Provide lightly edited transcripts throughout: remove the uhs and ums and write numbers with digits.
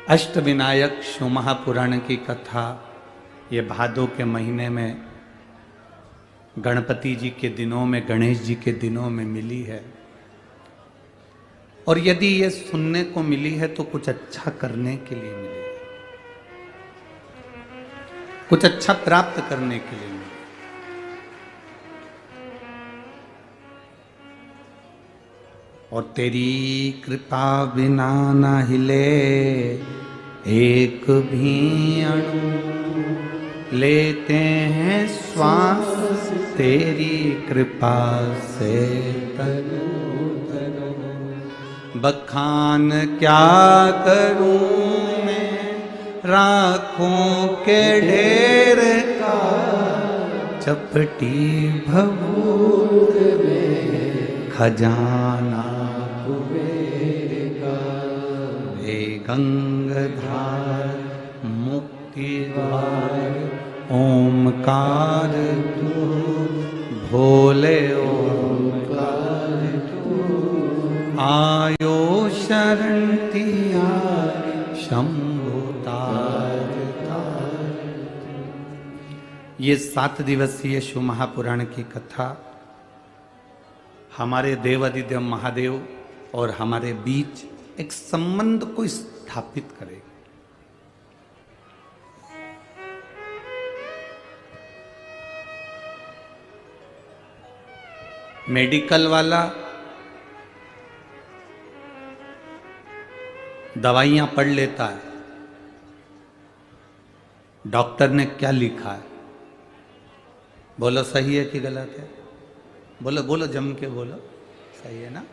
अष्टविनायक शिव महापुराण की कथा ये भादों के महीने में गणपति जी के दिनों में, गणेश जी के दिनों में मिली है। और यदि ये सुनने को मिली है तो कुछ अच्छा करने के लिए मिली है, कुछ अच्छा प्राप्त करने के लिए मिली। और तेरी कृपा बिना ना हिले एक भी अणु, लेते हैं श्वास तेरी कृपा से तनु तनु। बखान क्या करूं मैं राखों के ढेर का, चपटी भभूत में खजाना कुबेर का। हे गंगाधार मुक्ति द्वार ओमकार तू, भोले ओमकार तू। आयो शरण तिया शंभु तार तार। ये 7 दिवसीय शिव महापुराण की कथा हमारे देवादिदेव महादेव और हमारे बीच एक संबंध को स्थापित करेगी। मेडिकल वाला दवाइयां पढ़ लेता है, डॉक्टर ने क्या लिखा है, बोलो सही है कि गलत है? बोलो बोलो, जम के बोलो, सही है ना?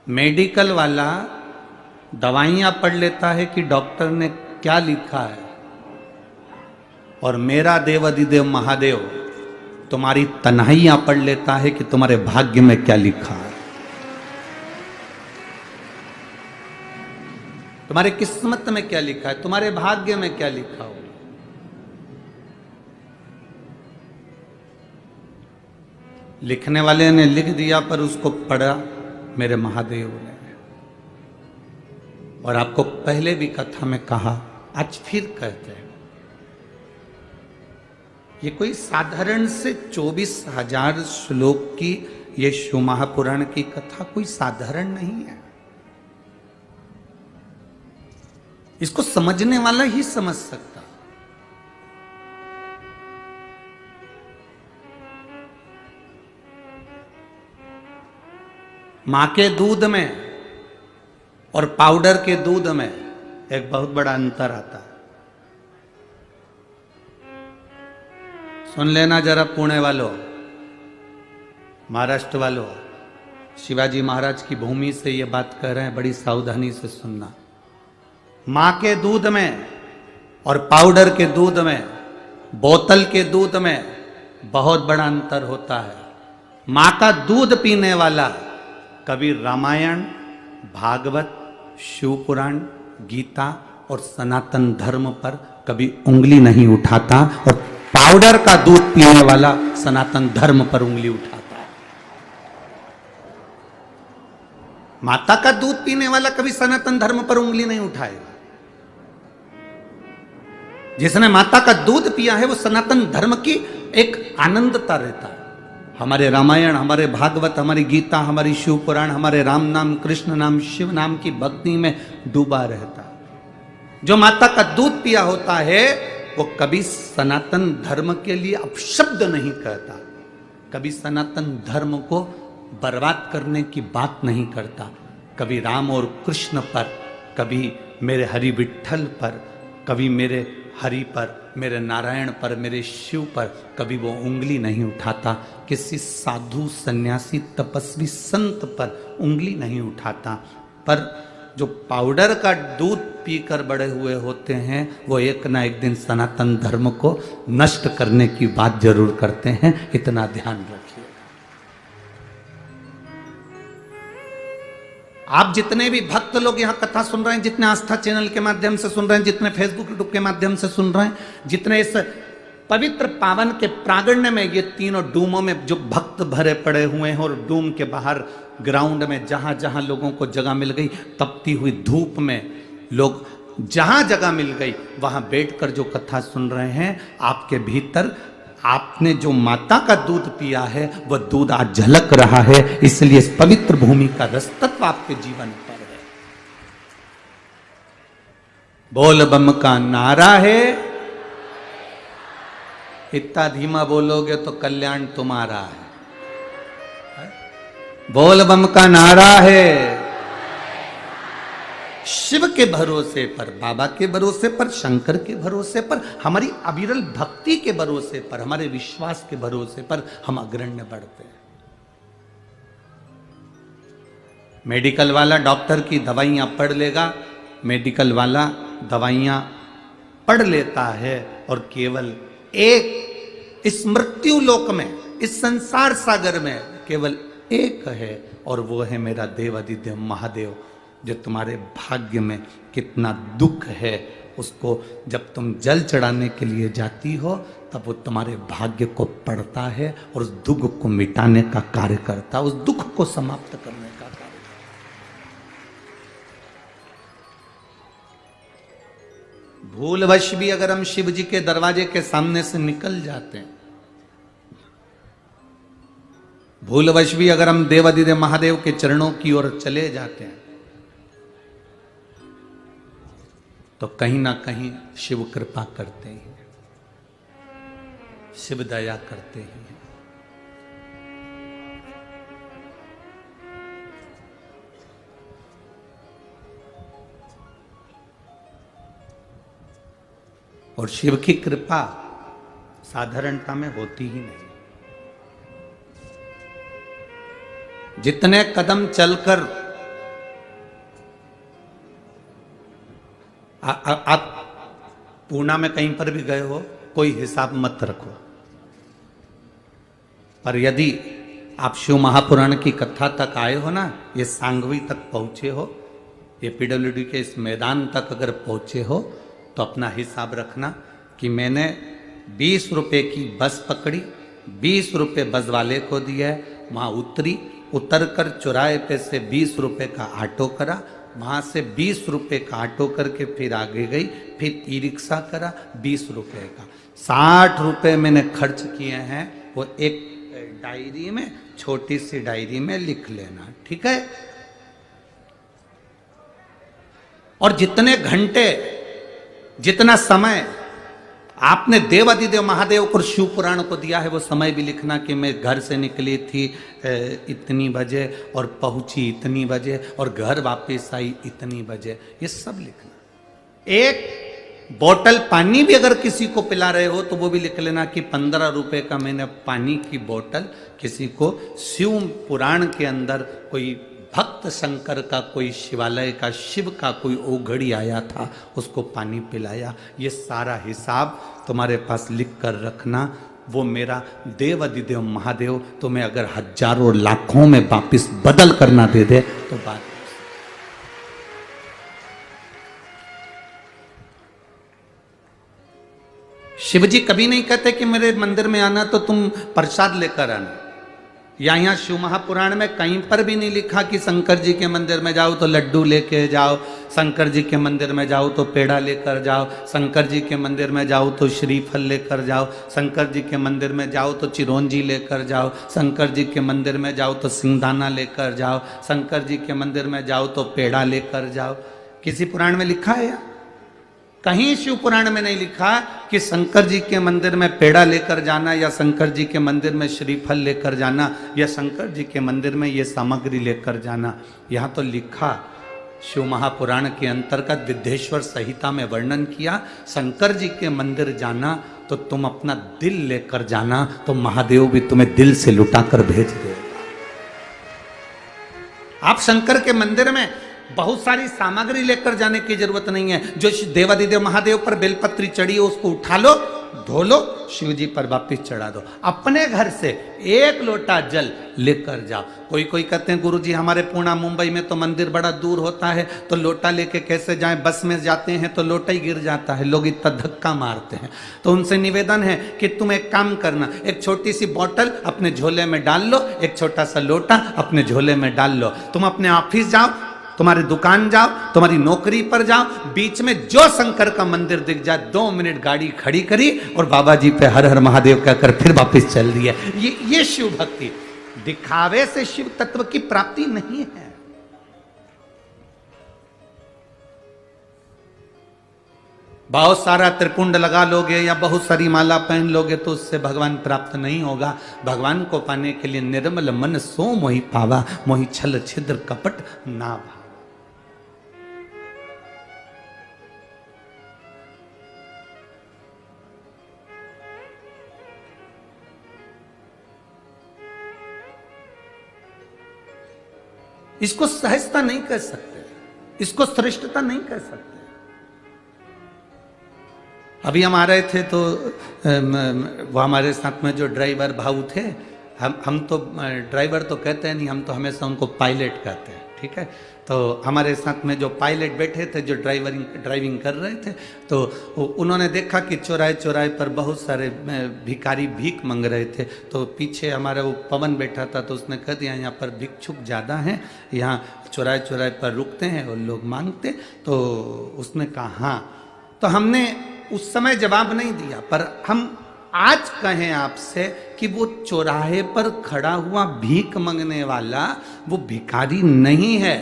मेडिकल वाला दवाइयां पढ़ लेता है कि डॉक्टर ने क्या लिखा है, और मेरा देवादिदेव महादेव तुम्हारी तन्हाइयां पढ़ लेता है कि तुम्हारे भाग्य में क्या लिखा है, तुम्हारे किस्मत में क्या लिखा है, तुम्हारे भाग्य में क्या लिखा हो। लिखने वाले ने लिख दिया पर उसको पढ़ा मेरे महादेव ने। और आपको पहले भी कथा में कहा, आज फिर कहते हैं, ये कोई साधारण से 24,000 श्लोक की ये शिव महापुराण की कथा कोई साधारण नहीं है। इसको समझने वाला ही समझ सकता। मां के दूध में और पाउडर के दूध में एक बहुत बड़ा अंतर आता है। सुन लेना जरा पुणे वालों, महाराष्ट्र वालों, शिवाजी महाराज की भूमि से ये बात कह रहे हैं, बड़ी सावधानी से सुनना। मां के दूध में और पाउडर के दूध में, बोतल के दूध में बहुत बड़ा अंतर होता है। मां का दूध पीने वाला कभी रामायण, भागवत, शिव पुराण, गीता और सनातन धर्म पर कभी उंगली नहीं उठाता, और पाउडर का दूध पीने वाला सनातन धर्म पर उंगली उठाता है। माता का दूध पीने वाला कभी सनातन धर्म पर उंगली नहीं उठाएगा। जिसने माता का दूध पिया है वो सनातन धर्म की एक आनंदता रहता है। हमारे रामायण, हमारे भागवत, हमारी गीता, हमारी शिव पुराण, हमारे राम नाम, कृष्ण नाम, शिव नाम की भक्ति में डूबा रहता है। जो माता का दूध पिया होता है वो कभी सनातन धर्म के लिए अपशब्द नहीं कहता, कभी सनातन धर्म को बर्बाद करने की बात नहीं करता। कभी राम और कृष्ण पर, कभी मेरे हरि विठ्ठल पर, कभी मेरे हरि पर, मेरे नारायण पर, मेरे शिव पर कभी वो उंगली नहीं उठाता। किसी साधु, सन्यासी, तपस्वी, संत पर उंगली नहीं उठाता। पर जो पाउडर का दूध पीकर बड़े हुए होते हैं वो एक ना एक दिन सनातन धर्म को नष्ट करने की बात जरूर करते हैं, इतना ध्यान रखिए। आप जितने भी भक्त लोग यहाँ कथा सुन रहे हैं, जितने आस्था चैनल के माध्यम से सुन रहे हैं, जितने फेसबुक यूट्यूब के माध्यम से सुन रहे हैं, जितने इस पवित्र पावन के प्रांगण में, ये तीनों डूमों में जो भक्त भरे पड़े हुए हैं, और डूम के बाहर ग्राउंड में जहां जहां लोगों को जगह मिल गई, तपती हुई धूप में लोग जहां जगह मिल गई वहां बैठकर जो कथा सुन रहे हैं, आपके भीतर आपने जो माता का दूध पिया है वह दूध आज झलक रहा है। इसलिए इस पवित्र भूमि का रसतत्व आपके जीवन पर है। बोल बम का नारा है, इतना धीमा बोलोगे तो कल्याण तुम्हारा है। बोल बम का नारा है, शिव के भरोसे पर, बाबा के भरोसे पर, शंकर के भरोसे पर, हमारी अविरल भक्ति के भरोसे पर, हमारे विश्वास के भरोसे पर हम अग्रण्य बढ़ते हैं। मेडिकल वाला डॉक्टर की दवाइयां पढ़ लेगा, मेडिकल वाला दवाइयां पढ़ लेता है और केवल एक इस मृत्यु लोक में, इस संसार सागर में केवल एक है, और वो है मेरा देवादिदेव महादेव, जो तुम्हारे भाग्य में कितना दुख है उसको जब तुम जल चढ़ाने के लिए जाती हो तब वो तुम्हारे भाग्य को पढ़ता है और उस दुख को मिटाने का कार्य करता है, उस दुख को समाप्त करने का कार्य करता है। भूलवश भी अगर हम शिव जी के दरवाजे के सामने से निकल जाते हैं, भूलवश भी अगर हम देवादिदेव महादेव के चरणों की ओर चले जाते हैं, तो कहीं ना कहीं शिव कृपा करते हैं, शिव दया करते हैं। और शिव की कृपा साधारणता में होती ही नहीं। जितने कदम चलकर आप पूर्णा में कहीं पर भी गए हो, कोई हिसाब मत रखो, पर यदि आप शिव महापुराण की कथा तक आए हो ना, ये सांगवी तक पहुंचे हो, ये पीडब्ल्यूडी के इस मैदान तक अगर पहुंचे हो, तो अपना हिसाब रखना कि मैंने 20 रुपए की बस पकड़ी, 20 रुपए बस वाले को दिया, वहां उतरी, उतरकर चौराहे पे से 20 रुपए का ऑटो करा, वहां से 20 रुपए का ऑटो करके फिर आगे गई, फिर ई रिक्शा करा 20 रुपए का, 60 रुपए मैंने खर्च किए हैं। वो एक डायरी में, छोटी सी डायरी में लिख लेना, ठीक है। और जितने घंटे, जितना समय आपने देवादिदेव महादेव को शिव पुराण को दिया है, वो समय भी लिखना कि मैं घर से निकली थी इतनी बजे और पहुंची इतनी बजे और घर वापस आई इतनी बजे, ये सब लिखना। एक बोतल पानी भी अगर किसी को पिला रहे हो तो वो भी लिख लेना कि 15 रुपए का मैंने पानी की बोतल किसी को शिव पुराण के अंदर कोई भक्त शंकर का, कोई शिवालय का, शिव का कोई ओघड़ी आया था, उसको पानी पिलाया। ये सारा हिसाब तुम्हारे पास लिख कर रखना। वो मेरा देवादिदेव महादेव तुम्हें अगर हजारों लाखों में वापिस बदल करना दे दे तो बात। शिव जी कभी नहीं कहते कि मेरे मंदिर में आना तो तुम प्रसाद लेकर आना, या यहाँ शिव महापुराण में कहीं पर भी नहीं लिखा कि शंकर जी के मंदिर में जाओ तो लड्डू लेके जाओ, शंकर जी के मंदिर में जाओ तो पेड़ा लेकर जाओ, शंकर जी के मंदिर में जाओ तो श्रीफल लेकर जाओ, शंकर जी के मंदिर में जाओ तो चिरौंजी लेकर जाओ, शंकर जी के मंदिर में जाओ तो सिंगदाना लेकर जाओ, शंकर जी के मंदिर में जाओ तो पेड़ा लेकर जाओ। किसी पुराण में लिखा है? कहीं शिव पुराण में नहीं लिखा कि शंकर जी के मंदिर में पेड़ा लेकर जाना, या शंकर जी के मंदिर में श्रीफल लेकर जाना, या शंकर जी के मंदिर में ये सामग्री लेकर जाना। यहाँ तो लिखा, शिव महापुराण के अंतर्गत विद्येश्वर संहिता में वर्णन किया, शंकर जी के मंदिर जाना तो तुम अपना दिल लेकर जाना, तो महादेव भी तुम्हें दिल से लुटाकर भेज देगा। आप शंकर के मंदिर में बहुत सारी सामग्री लेकर जाने की जरूरत नहीं है। जो देवादिदेव महादेव पर बेलपत्री चढ़ी है उसको उठा लो, धो लो, शिव जी पर वापिस चढ़ा दो। अपने घर से 1 लोटा जल लेकर जाओ। कोई कोई कहते हैं गुरुजी हमारे पूर्णा मुंबई में तो मंदिर बड़ा दूर होता है, तो लोटा लेके कैसे जाएं, बस में जाते हैं तो लोटा ही गिर जाता है, लोग इतना धक्का मारते हैं। तो उनसे निवेदन है कि तुम एक काम करना, एक छोटी सी बोतल अपने झोले में डाल लो, एक छोटा सा लोटा अपने झोले में डाल लो, तुम अपने ऑफिस जाओ, तुम्हारी दुकान जाओ, तुम्हारी नौकरी पर जाओ, बीच में जो शंकर का मंदिर दिख जाए, 2 मिनट गाड़ी खड़ी करी और बाबा जी पे हर हर महादेव कहकर फिर वापस चल दिया। ये शिव भक्ति। दिखावे से शिव तत्व की प्राप्ति नहीं है। बहुत सारा त्रिपुंड लगा लोगे या बहुत सारी माला पहन लोगे तो उससे भगवान प्राप्त नहीं होगा। भगवान को पाने के लिए निर्मल मन सो मोहि पावा, मोहि छल छिद्र कपट ना भावा। इसको सहजता नहीं कह सकते, इसको श्रेष्ठता नहीं कह सकते। अभी हम आ रहे थे तो वो हमारे साथ में जो ड्राइवर भाऊ थे, हम तो ड्राइवर तो कहते हैं नहीं, हम तो हमेशा उनको पायलट कहते हैं, ठीक है। तो हमारे साथ में जो पायलट बैठे थे, जो ड्राइविंग कर रहे थे, तो उन्होंने देखा कि चौराहे चौराहे पर बहुत सारे भिखारी भीख मांग रहे थे। तो पीछे हमारा वो पवन बैठा था, तो उसने कह दिया यहाँ पर भिक्षुक ज़्यादा हैं, यहाँ चौराहे चौराहे पर रुकते हैं और लोग मांगते। तो उसने कहा हाँ। तो हमने उस समय जवाब नहीं दिया, पर हम आज कहें आपसे कि वो चौराहे पर खड़ा हुआ भीख मांगने वाला वो भिखारी नहीं है।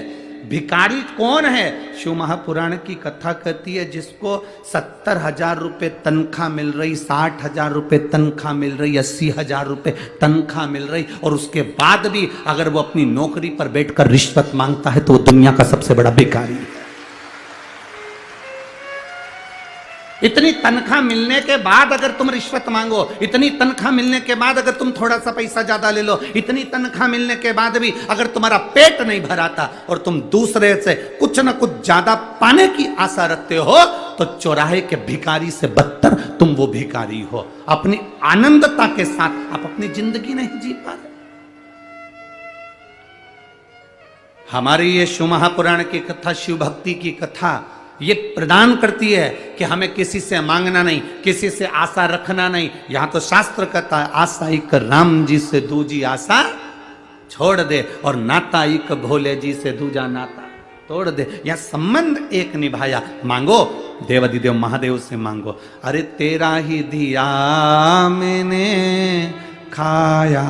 भिखारी कौन है? शिव महापुराण की कथा कहती है जिसको 70,000 रुपये तनख्वाह मिल रही, 60,000 रुपये तनख्वाह मिल रही, 80,000 रुपये तनख्वाह मिल रही, और उसके बाद भी अगर वो अपनी नौकरी पर बैठकर रिश्वत मांगता है तो वो दुनिया का सबसे बड़ा भिखारी है। इतनी तनख्वाह मिलने के बाद अगर तुम रिश्वत मांगो, इतनी तनख्वाह मिलने के बाद अगर तुम थोड़ा सा पैसा ज्यादा ले लो, इतनी तनख्वाह मिलने के बाद भी अगर तुम्हारा पेट नहीं भराता और तुम दूसरे से कुछ न कुछ ज्यादा पाने की आशा रखते हो, तो चौराहे के भिखारी से बदतर तुम वो भिखारी हो। अपनी आनंदता के साथ आप अपनी जिंदगी नहीं जी पा रहे। हमारी ये शिव महापुराण की कथा, शिव भक्ति की कथा ये प्रदान करती है कि हमें किसी से मांगना नहीं, किसी से आशा रखना नहीं। यहां तो शास्त्र कहता है आशा एक राम जी से दूजी आशा छोड़ दे, और नाता एक भोले जी से दूजा नाता तोड़ दे। यह संबंध एक निभाया, मांगो देवाधिदेव महादेव से मांगो। अरे तेरा ही दिया मैंने खाया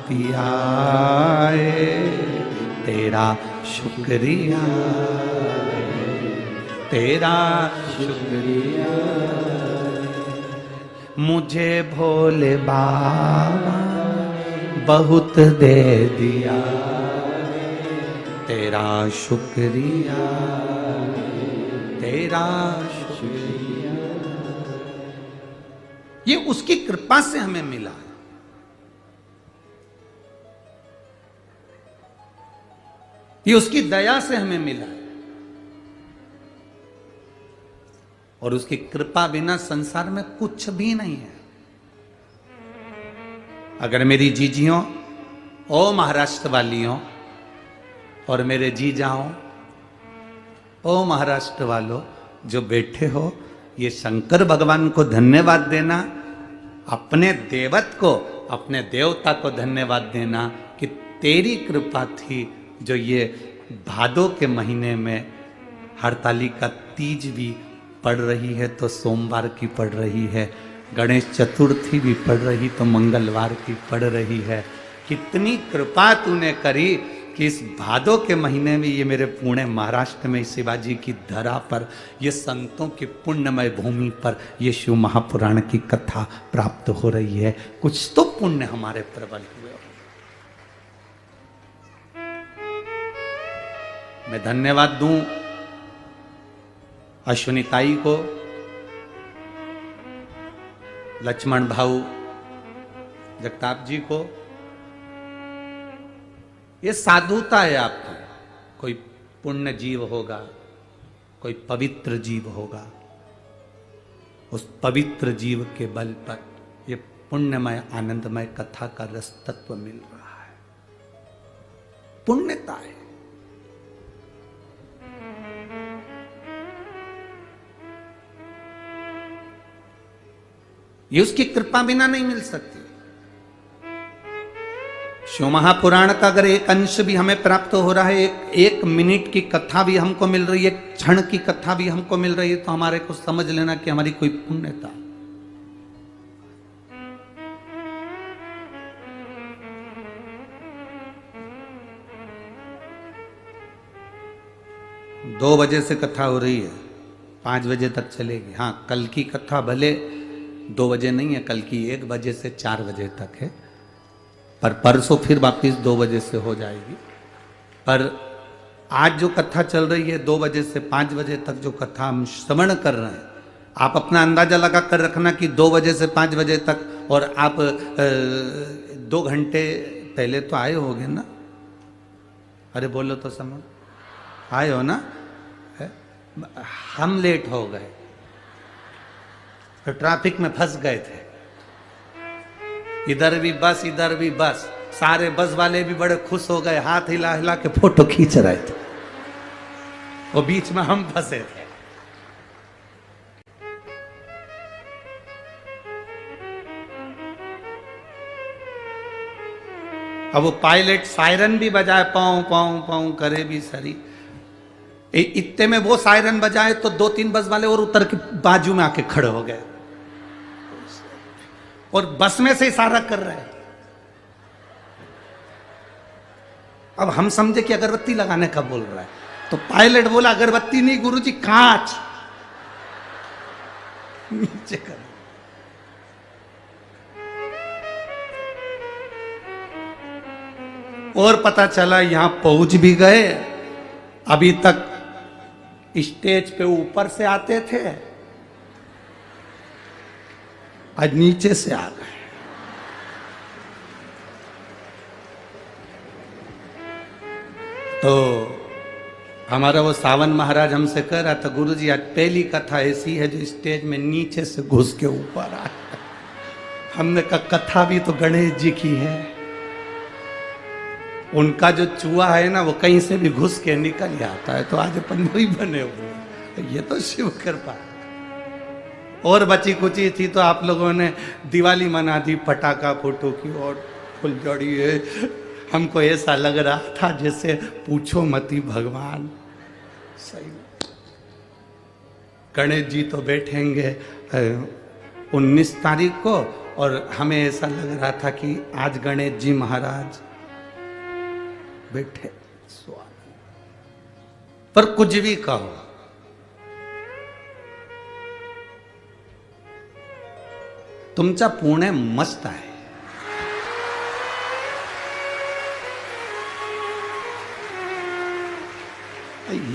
पिया, तेरा शुक्रिया, तेरा शुक्रिया, मुझे भोले बाबा बहुत दे दिया, तेरा शुक्रिया, तेरा शुक्रिया। ये उसकी कृपा से हमें मिला है। ये उसकी दया से हमें मिला है, और उसकी कृपा बिना संसार में कुछ भी नहीं है। अगर मेरी जीजियों, ओ महाराष्ट्र वालियों, और मेरे जीजाओं, ओ महाराष्ट्र वालों जो बैठे हो, ये शंकर भगवान को धन्यवाद देना, अपने देवत को, अपने देवता को धन्यवाद देना कि तेरी कृपा थी जो ये भादों के महीने में हरतालिका तीज भी पड़ रही है तो सोमवार की पड़ रही है, गणेश चतुर्थी भी पड़ रही तो मंगलवार की पड़ रही है। कितनी कृपा तूने करी कि इस भादों के महीने में ये मेरे पुणे महाराष्ट्र में शिवाजी की धरा पर, ये संतों की पुण्यमय भूमि पर ये शिव महापुराण की कथा प्राप्त हो रही है। कुछ तो पुण्य हमारे प्रबल हुए। मैं धन्यवाद दूं अश्विनी ताई को, लक्ष्मण भाऊ जगताप जी को। ये साधुता है आपकी। कोई पुण्य जीव होगा, कोई पवित्र जीव होगा, उस पवित्र जीव के बल पर ये पुण्यमय आनंदमय कथा का रस तत्व मिल रहा है। पुण्यता है। ये उसकी कृपा बिना नहीं मिल सकती। शिव महापुराण का अगर एक अंश भी हमें प्राप्त हो रहा है, एक मिनट की कथा भी हमको मिल रही है, एक क्षण की कथा भी हमको मिल रही है, तो हमारे को समझ लेना कि हमारी कोई पुण्यता। दो बजे से कथा हो रही है, 5 बजे तक चलेगी। हाँ, कल की कथा भले 2 बजे नहीं है, कल की 1 बजे से 4 बजे तक है, पर परसों फिर वापिस 2 बजे से हो जाएगी। पर आज जो कथा चल रही है 2 बजे से 5 बजे तक जो कथा हम श्रवण कर रहे हैं, आप अपना अंदाजा लगा कर रखना कि 2 बजे से 5 बजे तक, और आप 2 घंटे पहले तो आए होगे ना? अरे बोलो तो समझ, आए हो ना? हम लेट हो गए तो ट्रैफिक में फंस गए थे, इधर भी बस इधर भी बस, सारे बस वाले भी बड़े खुश हो गए, हाथ हिला हिला के फोटो खींच रहे थे, वो बीच में हम फंसे थे। अब वो पायलट सायरन भी बजाए, पाँव पाँव पाँव करे भी सरी, इतने में वो सायरन बजाए तो 2-3 बस वाले और उतर के बाजू में आके खड़े हो गए और बस में से इशारा कर रहे हैं। अब हम समझे कि अगरबत्ती लगाने का बोल रहा है, तो पायलट बोला अगरबत्ती नहीं गुरुजी, कांच नीचे कर। और पता चला यहां पहुंच भी गए, अभी तक स्टेज पे ऊपर से आते थे, आज नीचे से आ गए। तो हमारा वो सावन महाराज हमसे कह रहा था, गुरुजी आज पहली कथा ऐसी है जो स्टेज में नीचे से घुस के ऊपर आए। हमने कहा कथा भी तो गणेश जी की है, उनका जो चूहा है ना वो कहीं से भी घुस के निकल आता है, तो आज अपन वही बने हुए, ये तो शिव कृपा। और बची कुची थी तो आप लोगों ने दिवाली मना दी, पटाखा फोटो की और फुलझड़ी है। हमको ऐसा लग रहा था जैसे पूछो मती भगवान। सही गणेश जी तो बैठेंगे 19 तारीख को, और हमें ऐसा लग रहा था कि आज गणेश जी महाराज बैठे स्वामी। पर कुछ भी कहो, तुमचा पुणे मस्त आहे।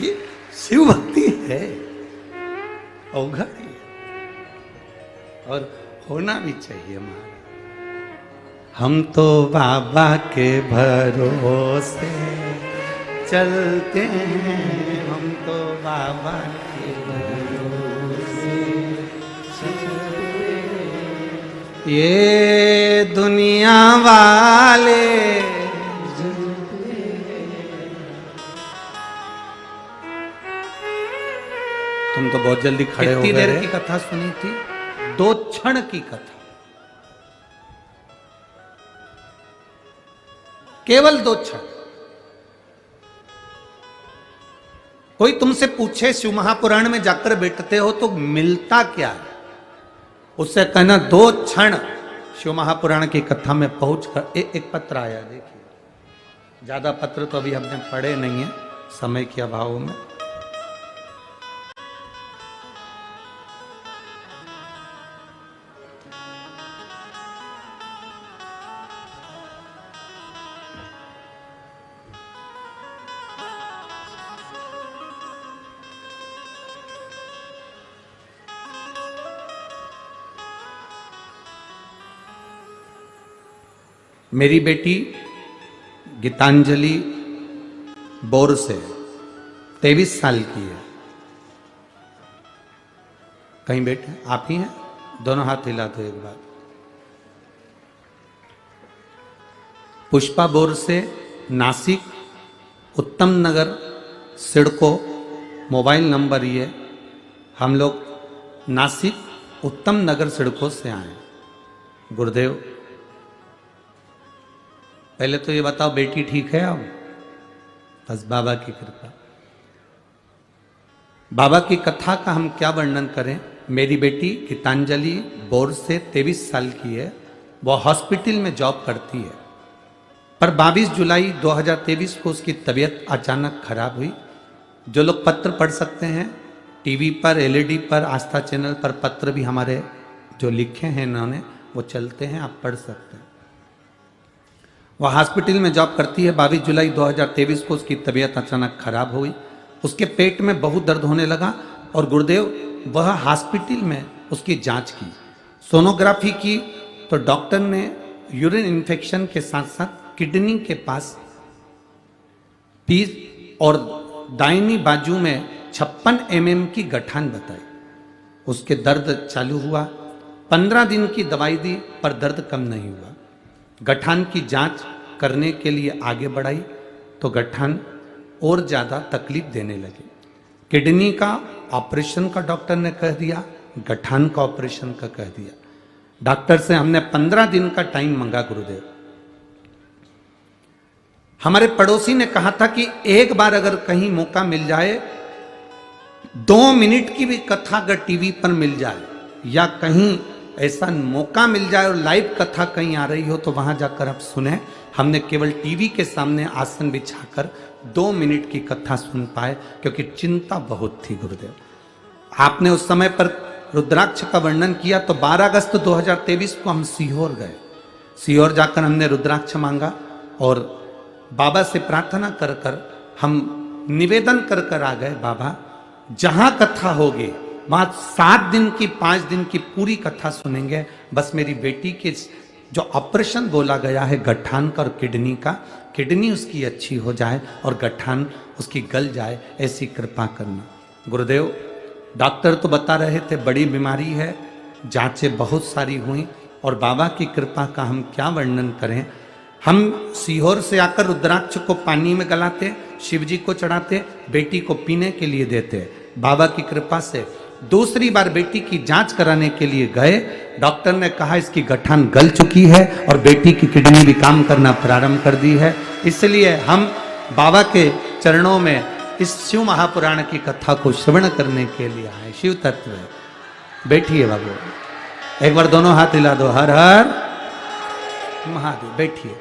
ये शिव भक्ति है, अवघड़ है, और होना भी चाहिए हमारा। हम तो बाबा के भरोसे चलते हैं, हम तो बाबा के भरोसे चलते हैं। ये दुनिया वाले तुम तो बहुत जल्दी खड़े हो गए। कितनी देर की कथा सुनी थी? 2 क्षण की कथा, केवल 2 क्षण। कोई तुमसे पूछे शिव महापुराण में जाकर बैठते हो तो मिलता क्या है, उससे कहना 2 क्षण शिव महापुराण की कथा में पहुंचकर। एक पत्र आया, देखिए, ज्यादा पत्र तो अभी हमने पढ़े नहीं है समय के अभाव में। मेरी बेटी गीतांजलि बोर से 23 साल की है। कहीं बैठे आप ही हैं? दोनों हाथ हिला दो एक बार। पुष्पा बोर से नासिक उत्तम नगर सिडको, मोबाइल नंबर ये। हम लोग नासिक उत्तम नगर सिडको से आए। गुरुदेव पहले तो ये बताओ बेटी ठीक है अब? बस बाबा की कृपा। बाबा की कथा का हम क्या वर्णन करें। मेरी बेटी गीतांजलि बोर से 23 साल की है, वो हॉस्पिटल में जॉब करती है, पर 22 जुलाई 2023 को उसकी तबीयत अचानक खराब हुई। जो लोग पत्र पढ़ सकते हैं, टीवी पर, एलईडी पर, आस्था चैनल पर पत्र भी हमारे जो लिखे हैं इन्होंने वो चलते हैं, आप पढ़ सकते हैं। वह हॉस्पिटल में जॉब करती है। 22 जुलाई 2023 को उसकी तबीयत अचानक खराब हुई। उसके पेट में बहुत दर्द होने लगा और गुरुदेव वह हॉस्पिटल में उसकी जांच की, सोनोग्राफी की, तो डॉक्टर ने यूरिन इन्फेक्शन के साथ साथ किडनी के पास पीस और दाहिनी बाजू में 56 mm की गठान बताई। उसके दर्द चालू हुआ। 15 दिन की दवाई दी पर दर्द कम नहीं हुआ। गठान की जांच करने के लिए आगे बढ़ाई तो गठान और ज़्यादा तकलीफ देने लगी। किडनी का ऑपरेशन का डॉक्टर ने कह दिया, गठान का ऑपरेशन का कह दिया। डॉक्टर से हमने 15 दिन का टाइम मांगा गुरुदेव। हमारे पड़ोसी ने कहा था कि एक बार अगर कहीं मौका मिल जाए, 2 मिनट की भी कथा अगर टीवी पर मिल जाए या कहीं ऐसा मौका मिल जाए और लाइव कथा कहीं आ रही हो तो वहां जाकर आप सुने। हमने केवल टीवी के सामने आसन बिछाकर 2 मिनट की कथा सुन पाए, क्योंकि चिंता बहुत थी गुरुदेव। आपने उस समय पर रुद्राक्ष का वर्णन किया तो 12 अगस्त 2023 को हम सीहोर गए। सीहोर जाकर हमने रुद्राक्ष मांगा और बाबा से प्रार्थना कर कर हम निवेदन कर कर आ गए, बाबा जहां कथा होगी वहां 7 दिन की 5 दिन की पूरी कथा सुनेंगे। बस मेरी बेटी के जो ऑपरेशन बोला गया है गठान का और किडनी का, किडनी उसकी अच्छी हो जाए और गठान उसकी गल जाए, ऐसी कृपा करना। गुरुदेव डॉक्टर तो बता रहे थे बड़ी बीमारी है, जांचें बहुत सारी हुई और बाबा की कृपा का हम क्या वर्णन करें। हम सीहोर से आकर रुद्राक्ष को पानी में गलाते, शिव जी को चढ़ाते, बेटी को पीने के लिए देते। बाबा की कृपा से दूसरी बार बेटी की जांच कराने के लिए गए, डॉक्टर ने कहा इसकी गठान गल चुकी है और बेटी की किडनी भी काम करना प्रारंभ कर दी है। इसलिए हम बाबा के चरणों में इस शिव महापुराण की कथा को श्रवण करने के लिए आए। शिव तत्व है। बैठिए बाबू, एक बार दोनों हाथ हिला दो, हर हर महादेव। बैठिए।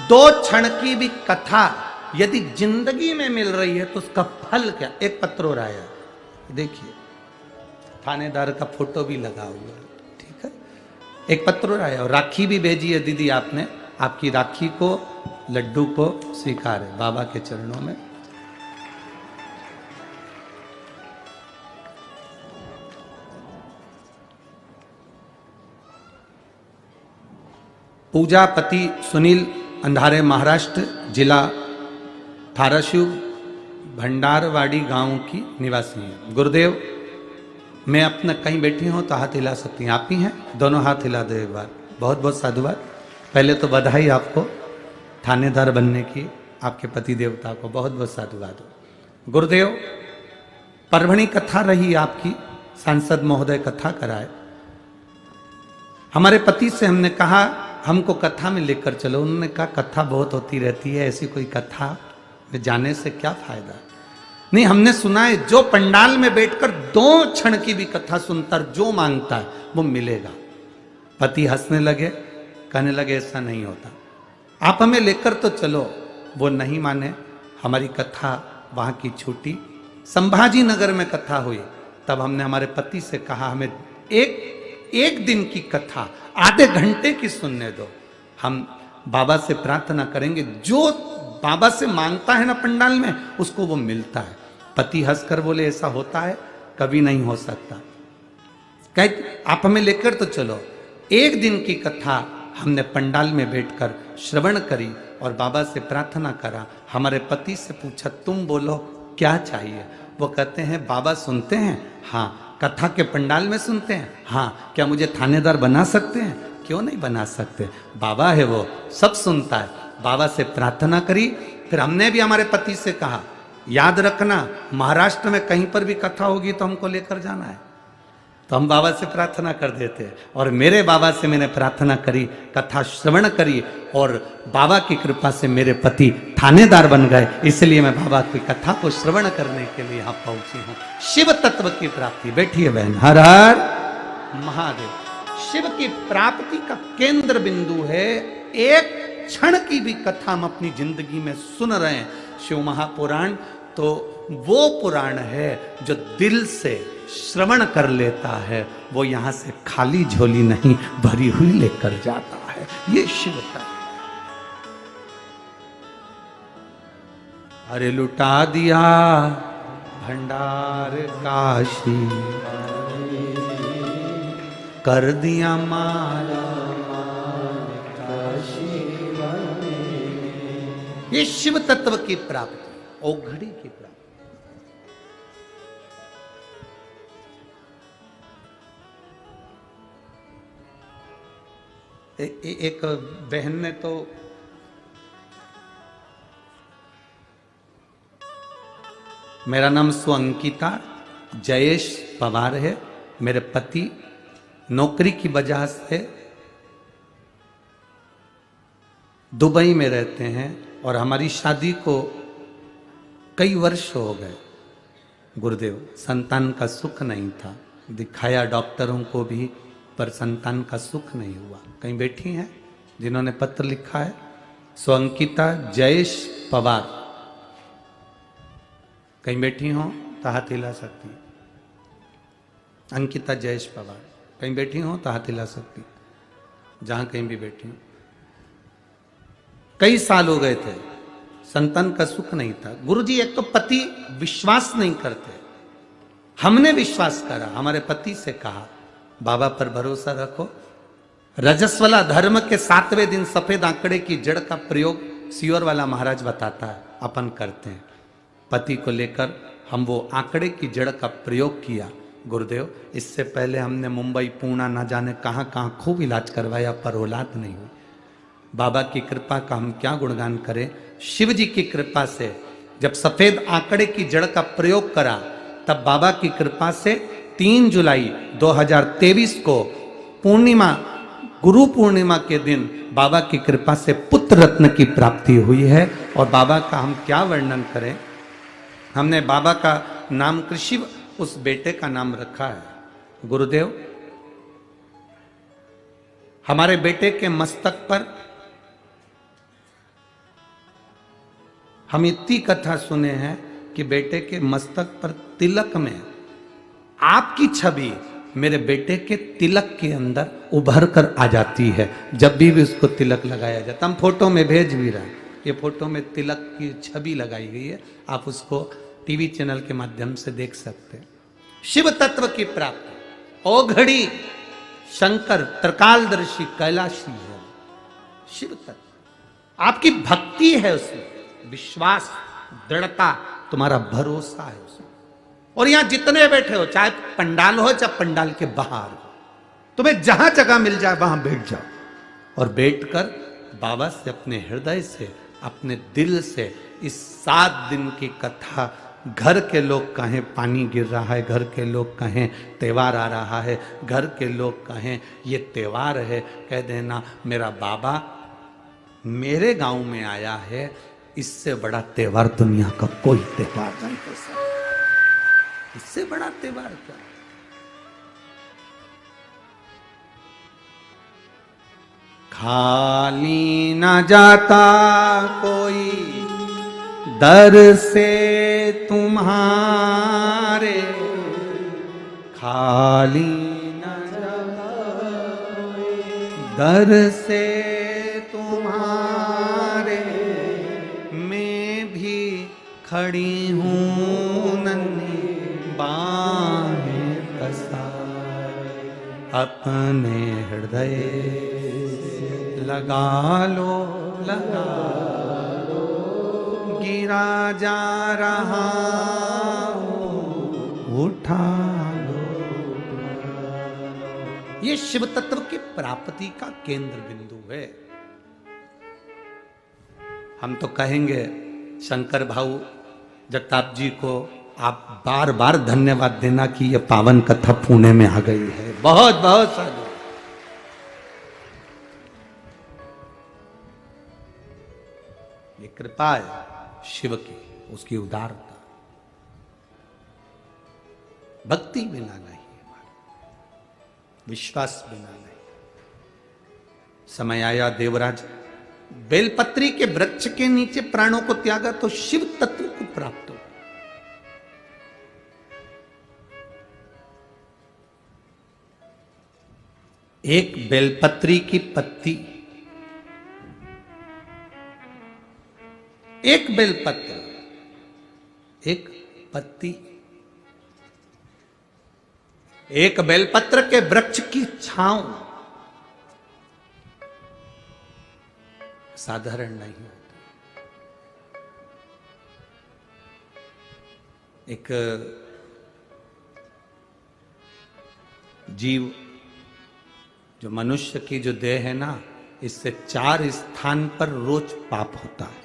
2 क्षण की भी कथा यदि जिंदगी में मिल रही है तो उसका फल क्या। एक पत्र और आया, देखिए थानेदार का फोटो भी लगा हुआ है, ठीक है। एक पत्र और आया और राखी भी भेजी है दीदी आपने, आपकी राखी को लड्डू को स्वीकार है बाबा के चरणों में। पूजापति सुनील अंधारे, महाराष्ट्र, जिला धाराशिव भंडारवाड़ी गांव की निवासी है। गुरुदेव मैं अपना कहीं बैठी हूँ तो हाथ हिला सकती हैं, आप ही हैं, दोनों हाथ हिला दो एक बार। बहुत बहुत साधुवाद। पहले तो बधाई आपको थानेदार बनने की, आपके पति देवता को बहुत बहुत साधुवाद हो। गुरुदेव परभणी कथा रही आपकी, सांसद महोदय कथा कराए। हमारे पति से हमने कहा हमको कथा में लेकर चलो, उन्होंने कहा कथा बहुत होती रहती है, ऐसी कोई कथा में जाने से क्या फायदा। नहीं, हमने सुना है जो पंडाल में बैठकर 2 क्षण की भी कथा सुनता जो मांगता है वो मिलेगा। पति हंसने लगे, कहने लगे ऐसा नहीं होता, आप हमें लेकर तो चलो। वो नहीं माने, हमारी कथा वहां की छूटी। संभाजी नगर में कथा हुई, तब हमने हमारे पति से कहा हमें एक दिन की कथा आधे घंटे की सुनने दो, हम बाबा से प्रार्थना करेंगे। जो बाबा से मांगता है ना पंडाल में, उसको वो मिलता है। पति हंसकर बोले ऐसा होता है, कभी नहीं हो सकता। कहे आप हमें लेकर तो चलो। 1 दिन की कथा हमने पंडाल में बैठकर श्रवण करी और बाबा से प्रार्थना करा। हमारे पति से पूछा तुम बोलो क्या चाहिए। वो कहते हैं बाबा सुनते हैं, हाँ। कथा के पंडाल में सुनते हैं, हाँ। क्या मुझे थानेदार बना सकते हैं? क्यों नहीं बना सकते, बाबा है वो, सब सुनता है। बाबा से प्रार्थना करी। फिर हमने भी हमारे पति से कहा याद रखना महाराष्ट्र में कहीं पर भी कथा होगी तो हमको लेकर जाना है। तो हम बाबा से प्रार्थना कर देते हैं। और मेरे बाबा से मैंने प्रार्थना करी, कथा श्रवण करी, और बाबा की कृपा से मेरे पति थानेदार बन गए। इसलिए मैं बाबा की कथा को श्रवण करने के लिए यहां पहुंची हूं। शिव तत्व की प्राप्ति, बैठिए बहन, हर हर महादेव। शिव की प्राप्ति का केंद्र बिंदु है। एक क्षण की भी कथा हम अपनी जिंदगी में सुन रहे हैं, शिव महापुराण, तो वो पुराण है जो दिल से श्रवण कर लेता है, वो यहां से खाली झोली नहीं भरी हुई लेकर जाता है। ये शिव तत्व। अरे लुटा दिया भंडार काशी, कर दिया माला काशी। ये शिव तत्व की प्राप्ति, औघड़ी की प्राप्ति। एक बहन ने तो मेरा नाम सुअंकिता जयेश पवार है। मेरे पति नौकरी की वजह से दुबई में रहते हैं और हमारी शादी को कई वर्ष हो गए। गुरुदेव, संतान का सुख नहीं था, दिखाया डॉक्टरों को भी, पर संतान का सुख नहीं हुआ। कहीं बैठी हैं जिन्होंने पत्र लिखा है, सुअंकिता जयेश पवार, कहीं बैठी हो तो हाथ हिला सकती है। अंकिता जयेश पवार, कहीं बैठी हो तो हाथ हिला सकती है, जहां कहीं भी बैठी हो। कई साल हो गए थे, संतान का सुख नहीं था। गुरुजी, एक तो पति विश्वास नहीं करते, हमने विश्वास करा, हमारे पति से कहा बाबा पर भरोसा रखो। रजस्वला धर्म के 7वें दिन सफेद आंकड़े की जड़ का प्रयोग सियोर वाला महाराज बताता है, अपन करते हैं। पति को लेकर हम वो आंकड़े की जड़ का प्रयोग किया। गुरुदेव, इससे पहले हमने मुंबई, पूना, ना जाने कहां कहां खूब इलाज करवाया, पर औलाद नहीं हुई। बाबा की कृपा का हम क्या गुणगान करें। शिव जी की कृपा से जब सफेद आंकड़े की जड़ का प्रयोग करा, तब बाबा की कृपा से 3 जुलाई 2023 को पूर्णिमा, गुरु पूर्णिमा के दिन बाबा की कृपा से पुत्र रत्न की प्राप्ति हुई है। और बाबा का हम क्या वर्णन करें। हमने बाबा का नाम कृषि, उस बेटे का नाम रखा है। गुरुदेव, हमारे बेटे के मस्तक पर हम इतनी कथा सुने हैं कि बेटे के मस्तक पर तिलक में आपकी छवि मेरे बेटे के तिलक के अंदर उभर कर आ जाती है। जब भी उसको तिलक लगाया जाता, हम फोटो में भेज भी रहे हैं, ये फोटो में तिलक की छवि लगाई गई है, आप उसको टीवी चैनल के माध्यम से देख सकते हैं। शिव तत्व की प्राप्ति, औघड़ी शंकर त्रिकालदर्शी कैलाशी है। शिव तत्व, आपकी भक्ति है उसमें, विश्वास, दृढ़ता, तुम्हारा भरोसा है उसमें। और यहां जितने बैठे हो, चाहे पंडाल हो चाहे पंडाल के बाहर हो, तुम्हें जहां जगह मिल जाए वहां बैठ जाओ और बैठकर बाबा से अपने हृदय से, अपने दिल से इस 7 दिन की कथा, घर के लोग कहें पानी गिर रहा है, घर के लोग कहें त्योहार आ रहा है, घर के लोग कहें ये त्योहार है, कह देना मेरा बाबा मेरे गांव में आया है। इससे बड़ा त्योहार दुनिया का कोई त्योहार नहीं हो सकता। इससे बड़ा त्योहार क्या। खाली न जाता कोई दर से तुम्हारे, खाली न जाता दर से तुम्हारे, मैं भी खड़ी हूँ नन्ही बाहें पसारे, अपने हृदय लगा लो, लगा लो, गिरा जा रहा हूँ, उठा लो। ये शिव तत्व की प्राप्ति का केंद्र बिंदु है। हम तो कहेंगे शंकर भाऊ जगताप जी को आप बार बार धन्यवाद देना कि यह पावन कथा पुणे में आ गई है। बहुत बहुत साधु। ये कृपा है शिव की, उसकी उदारता। भक्ति बिना नहीं, विश्वास बिना नहीं। समय आया देवराज बेलपत्री के वृक्ष के नीचे प्राणों को त्यागा तो शिव तत्व को प्राप्त हो। एक बेलपत्री की पत्ती, एक बेलपत्र, एक पत्ती, एक बेलपत्र के वृक्ष की छांव साधारण नहीं होती। एक जीव जो मनुष्य की जो देह है ना, इससे 4 स्थान पर रोज पाप होता है।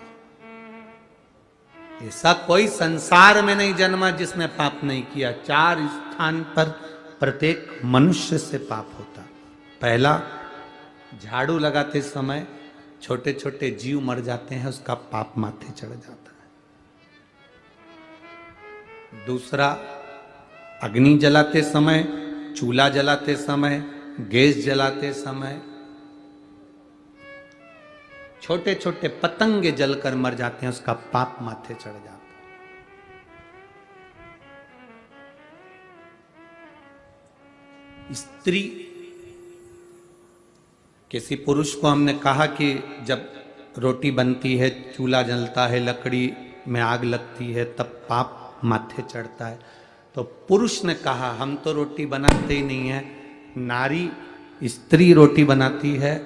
ऐसा कोई संसार में नहीं जन्मा जिसने पाप नहीं किया। 4 स्थान पर प्रत्येक मनुष्य से पाप होता। पहला, झाड़ू लगाते समय छोटे छोटे जीव मर जाते हैं, उसका पाप माथे चढ़ जाता है। दूसरा, अग्नि जलाते समय, चूल्हा जलाते समय, गैस जलाते समय छोटे छोटे पतंगे जलकर मर जाते हैं, उसका पाप माथे चढ़ जाता है। स्त्री, किसी पुरुष को हमने कहा कि जब रोटी बनती है, चूल्हा जलता है, लकड़ी में आग लगती है, तब पाप माथे चढ़ता है। तो पुरुष ने कहा हम तो रोटी बनाते ही नहीं है, नारी स्त्री रोटी बनाती है।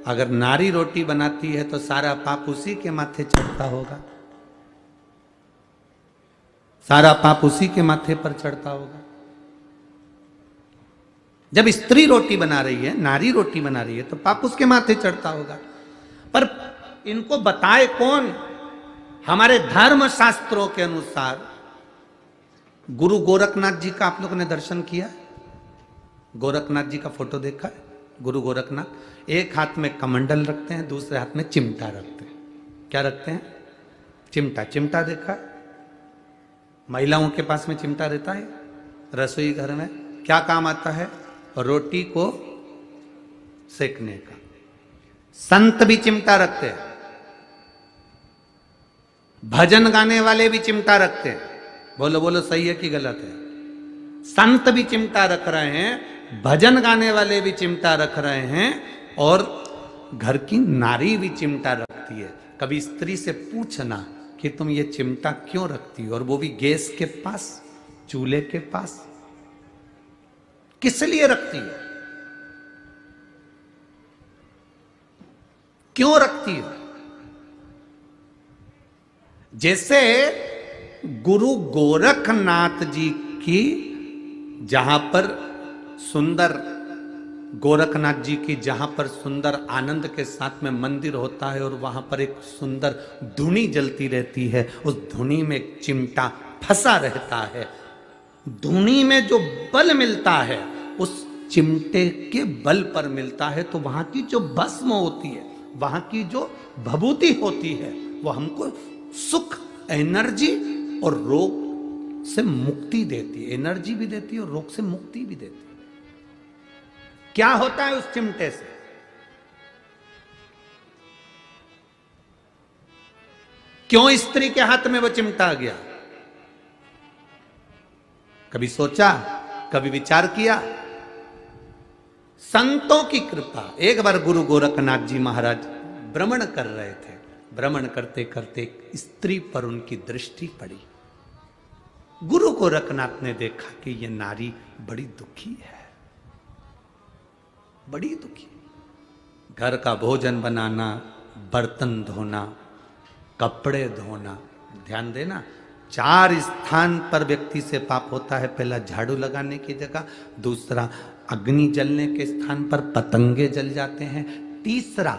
अगर नारी रोटी बनाती है तो सारा पाप उसी के माथे चढ़ता होगा, सारा पाप उसी के माथे पर चढ़ता होगा। जब स्त्री रोटी बना रही है, नारी रोटी बना रही है, तो पाप उसके माथे चढ़ता होगा। पर इनको बताए कौन? हमारे धर्म शास्त्रों के अनुसार गुरु गोरखनाथ जी का आप लोगों ने दर्शन किया? गोरखनाथ जी का फोटो देखा है? गुरु गोरखनाथ एक हाथ में कमंडल रखते हैं, दूसरे हाथ में चिमटा रखते हैं। क्या रखते हैं? चिमटा। चिमटा देखा है? महिलाओं के पास में चिमटा रहता है रसोई घर में। क्या काम आता है? रोटी को सेकने का। संत भी चिमटा रखते हैं, भजन गाने वाले भी चिमटा रखते हैं। बोलो बोलो, सही है कि गलत है? संत भी चिमटा रख रहे हैं, भजन गाने वाले भी चिमटा रख रहे हैं, और घर की नारी भी चिमटा रखती है। कभी स्त्री से पूछना कि तुम ये चिमटा क्यों रखती हो, और वो भी गैस के पास, चूल्हे के पास, किस लिए रखती है? क्यों रखती है? जैसे गुरु गोरखनाथ जी की, जहां पर सुंदर गोरखनाथ जी की, जहां पर सुंदर आनंद के साथ में मंदिर होता है, और वहां पर एक सुंदर धुनी जलती रहती है, उस धुनी में एक चिमटा फंसा रहता है। धुनी में जो बल मिलता है उस चिमटे के बल पर मिलता है। तो वहां की जो भस्म होती है, वहां की जो भभूति होती है, वो हमको सुख, एनर्जी और रोग से मुक्ति देती है। एनर्जी भी देती है और रोग से मुक्ति भी देती है। क्या होता है उस चिमटे से? क्यों स्त्री के हाथ में वो चिमटा आ गया? कभी सोचा, कभी विचार किया? संतों की कृपा। एक बार गुरु गोरखनाथ जी महाराज भ्रमण कर रहे थे। भ्रमण करते करते एक स्त्री पर उनकी दृष्टि पड़ी। गुरु गोरखनाथ ने देखा कि यह नारी बड़ी दुखी है, बड़ी दुखी। घर का भोजन बनाना, बर्तन धोना, कपड़े धोना, ध्यान देना, 4 स्थान पर व्यक्ति से पाप होता है। पहला, झाड़ू लगाने की जगह। दूसरा, अग्नि जलने के स्थान पर पतंगे जल जाते हैं। तीसरा,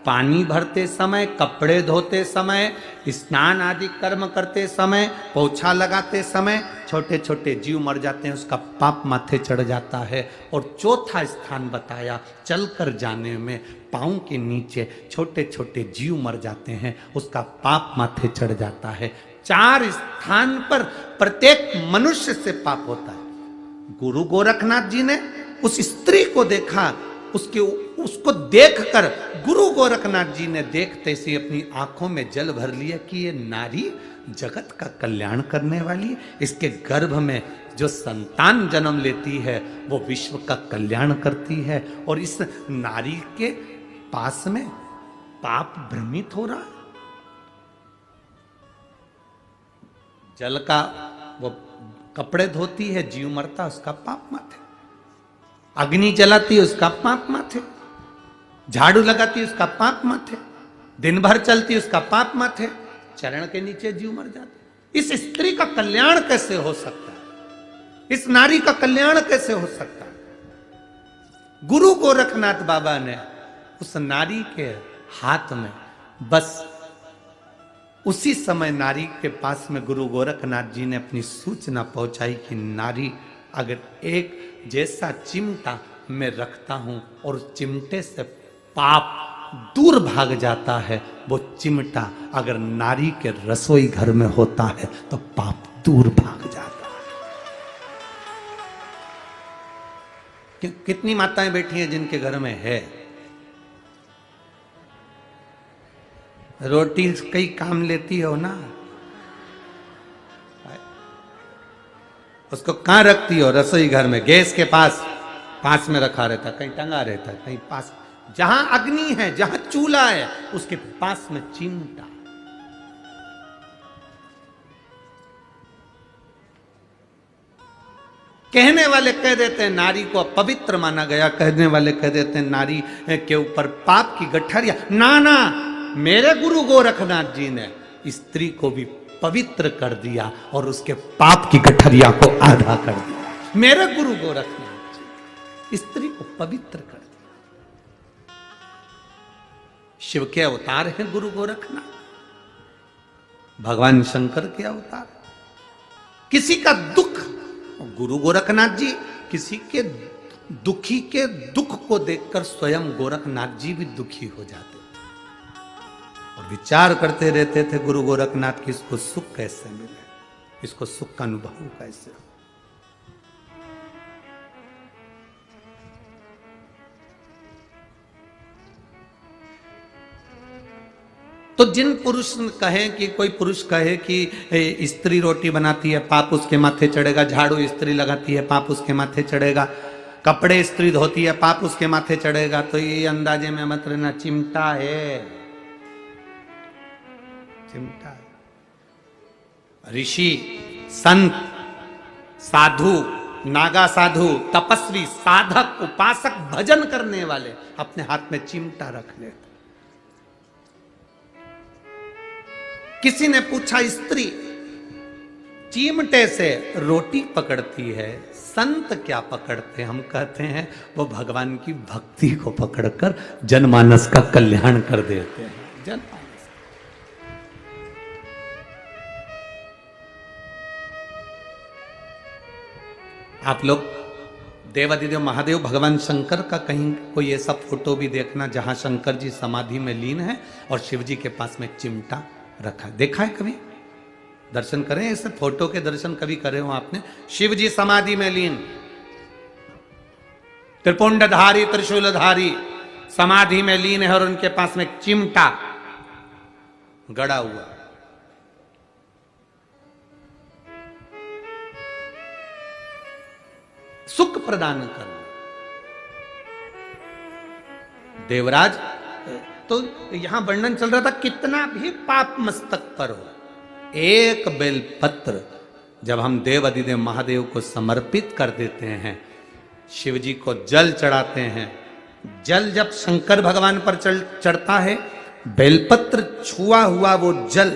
पानी भरते समय, कपड़े धोते समय, स्नान आदि कर्म करते समय, पोछा लगाते समय छोटे छोटे जीव मर जाते हैं, उसका पाप माथे चढ़ जाता है। और चौथा स्थान बताया, चलकर जाने में पाँव के नीचे छोटे छोटे जीव मर जाते हैं, उसका पाप माथे चढ़ जाता है। 4 स्थान पर प्रत्येक मनुष्य से पाप होता है। गुरु गोरखनाथ जी ने उस स्त्री को देखा, उसको देखकर गुरु गोरखनाथ जी ने देखते से अपनी आंखों में जल भर लिया कि ये नारी जगत का कल्याण करने वाली, इसके गर्भ में जो संतान जन्म लेती है वो विश्व का कल्याण करती है, और इस नारी के पास में पाप भ्रमित हो रहा है। जल का वो कपड़े धोती है, जीव मरता, उसका पाप माथे। अग्नि जलाती है, उसका पाप माथे। झाड़ू लगाती है, उसका पाप माथे। दिन भर चलती है, उसका पाप माथे। चरण के नीचे जीव मर जाते। इस स्त्री का कल्याण कैसे हो सकता है? इस नारी का कल्याण कैसे हो सकता है? गुरु गोरखनाथ बाबा ने उस नारी के हाथ में, बस उसी समय नारी के पास में गुरु गोरखनाथ जी ने अपनी सूचना पहुंचाई कि नारी, अगर एक जैसा चिमटा मैं रखता हूं और चिमटे से पाप दूर भाग जाता है, वो चिमटा अगर नारी के रसोई घर में होता है तो पाप दूर भाग जाता है। कितनी माताएं बैठी हैं जिनके घर में है रोटी, कई काम लेती हो ना, उसको कहां रखती हो? रसोई घर में, गैस के पास में रखा रहता, कहीं टंगा रहता, कहीं पास, जहां अग्नि है, जहां चूल्हा है, उसके पास में चिमटा। कहने वाले कह देते हैं नारी को पवित्र माना गया, कहने वाले कह देते हैं नारी के ऊपर पाप की गठरिया। ना, मेरे गुरु गोरखनाथ जी ने स्त्री को भी पवित्र कर दिया और उसके पाप की गठरिया को आधा कर दिया। मेरे गुरु गोरखनाथ जी स्त्री को पवित्र कर दिया। शिव के अवतार हैं गुरु गोरखनाथ, भगवान शंकर के अवतार। किसी का दुख, गुरु गोरखनाथ जी किसी के दुखी के दुख को देखकर स्वयं गोरखनाथ जी भी दुखी हो जाते थे और विचार करते रहते थे गुरु गोरखनाथ की, इसको सुख कैसे मिले, इसको सुख का अनुभव कैसे हो। तो जिन पुरुष कहे कि, कोई पुरुष कहे कि स्त्री रोटी बनाती है पाप उसके माथे चढ़ेगा, झाड़ू स्त्री लगाती है पाप उसके माथे चढ़ेगा, कपड़े स्त्री धोती है पाप उसके माथे चढ़ेगा, तो ये अंदाजे में मत रहना, चिमटा है, चिमटा है। ऋषि, संत, साधु, नागा साधु, तपस्वी, साधक, उपासक, भजन करने वाले अपने हाथ में चिमटा रख लेते। किसी ने पूछा, स्त्री चिमटे से रोटी पकड़ती है, संत क्या पकड़ते? हम कहते हैं वो भगवान की भक्ति को पकड़कर जनमानस का कल्याण कर देते हैं। जनमानस, आप लोग देवादिदेव महादेव भगवान शंकर का कहीं कोई ऐसा फोटो भी देखना जहां शंकर जी समाधि में लीन है और शिव जी के पास में चिमटा रखा है। देखा है कभी? दर्शन करें, ऐसे फोटो के दर्शन कभी करे हो आपने? शिव जी समाधि में लीन, त्रिपुंडधारी त्रिशूलधारी समाधि में लीन है और उनके पास में चिमटा गड़ा हुआ। सुख प्रदान करना। देवराज, तो यहां वर्णन चल रहा था, कितना भी पाप मस्तक पर हो, एक बेलपत्र जब हम देव अधिदेव महादेव को समर्पित कर देते हैं, शिव जी को जल चढ़ाते हैं, जल जब शंकर भगवान पर चढ़ता है, बेलपत्र छुआ हुआ वो जल,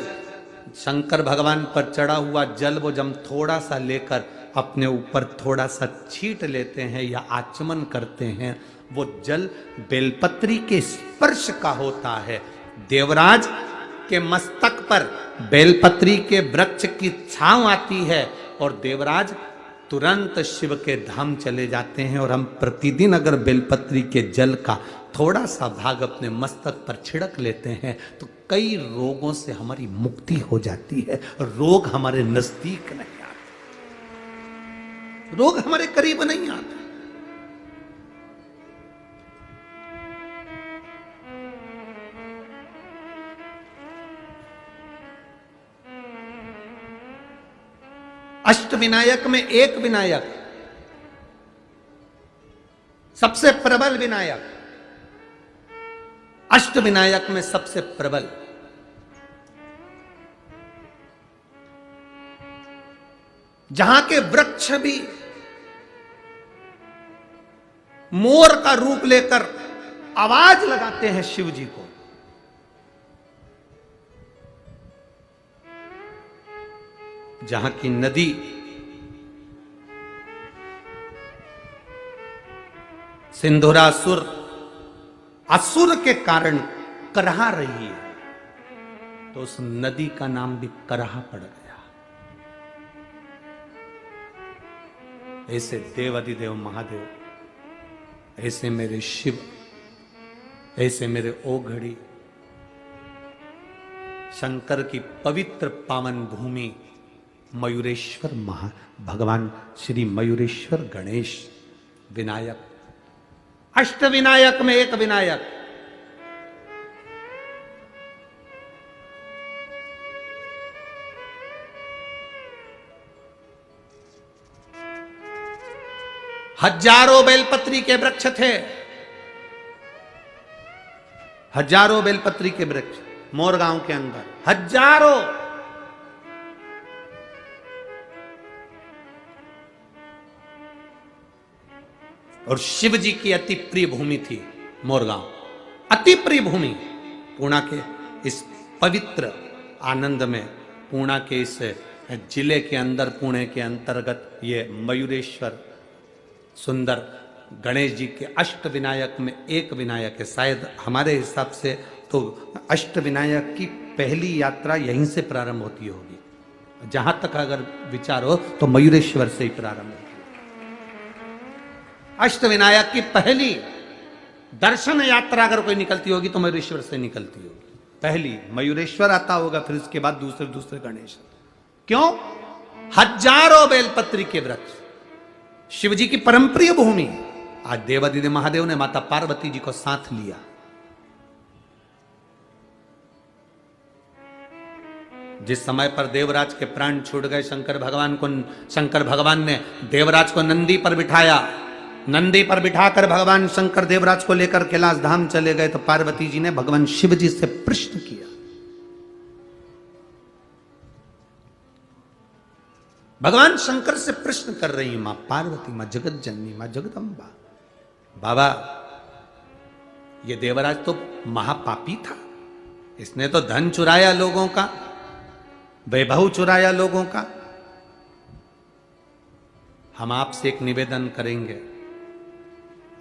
शंकर भगवान पर चढ़ा हुआ जल, वो जब थोड़ा सा लेकर अपने ऊपर थोड़ा सा छींट लेते हैं या आचमन करते हैं, वो जल बेलपत्री के स्पर्श का होता है। देवराज के मस्तक पर बेलपत्री के वृक्ष की छांव आती है और देवराज तुरंत शिव के धाम चले जाते हैं। और हम प्रतिदिन अगर बेलपत्री के जल का थोड़ा सा भाग अपने मस्तक पर छिड़क लेते हैं तो कई रोगों से हमारी मुक्ति हो जाती है। रोग हमारे नजदीक नहीं आते, रोग हमारे करीब नहीं आते। अष्ट विनायक में एक विनायक, सबसे प्रबल विनायक, अष्ट विनायक में सबसे प्रबल, जहां के वृक्ष भी मोर का रूप लेकर आवाज लगाते हैं शिव जी को। जहां की नदी सिंधुरासुर असुर के कारण करहा रही है, तो उस नदी का नाम भी करहा पड़ गया। ऐसे देव अधिदेव महादेव, ऐसे मेरे शिव, ऐसे मेरे ओघड़ी, शंकर की पवित्र पावन भूमि मयूरेश्वर भगवान श्री मयूरेश्वर गणेश विनायक, अष्ट विनायक में एक विनायक। हजारों बेलपत्री के वृक्ष थे, हजारों बेलपत्री के वृक्ष मोरगांव के अंदर, हजारों। और शिव जी की अति प्रिय भूमि थी मोरगांव, अति प्रिय भूमि। पूर्णा के इस पवित्र आनंद में, पूर्णा के इस जिले के अंदर, पुणे के अंतर्गत ये मयूरेश्वर सुंदर गणेश जी के अष्ट विनायक में एक विनायक है। शायद हमारे हिसाब से तो अष्ट विनायक की पहली यात्रा यहीं से प्रारंभ होती होगी। जहां तक अगर विचार हो तो मयूरेश्वर से ही प्रारंभ होती है। अष्ट विनायक की पहली दर्शन यात्रा अगर कोई निकलती होगी तो मयूरेश्वर से निकलती होगी। पहली मयूरेश्वर आता होगा, फिर उसके बाद दूसरे दूसरे गणेश। क्यों? हजारों बेलपत्री के वृक्ष, शिव जी की परमप्रिय भूमि। आज देवादिदेव महादेव ने माता पार्वती जी को साथ लिया। जिस समय पर देवराज के प्राण छूट गए, शंकर भगवान ने देवराज को नंदी पर बिठाया। नंदी पर बिठाकर भगवान शंकर देवराज को लेकर कैलाश धाम चले गए तो पार्वती जी ने भगवान शिव जी से प्रश्न किया। भगवान शंकर से प्रश्न कर रही मां पार्वती, मां जगत जननी, मां जगदम्बा, बाबा ये देवराज तो महापापी था, इसने तो धन चुराया लोगों का, वैभव चुराया लोगों का। हम आपसे एक निवेदन करेंगे,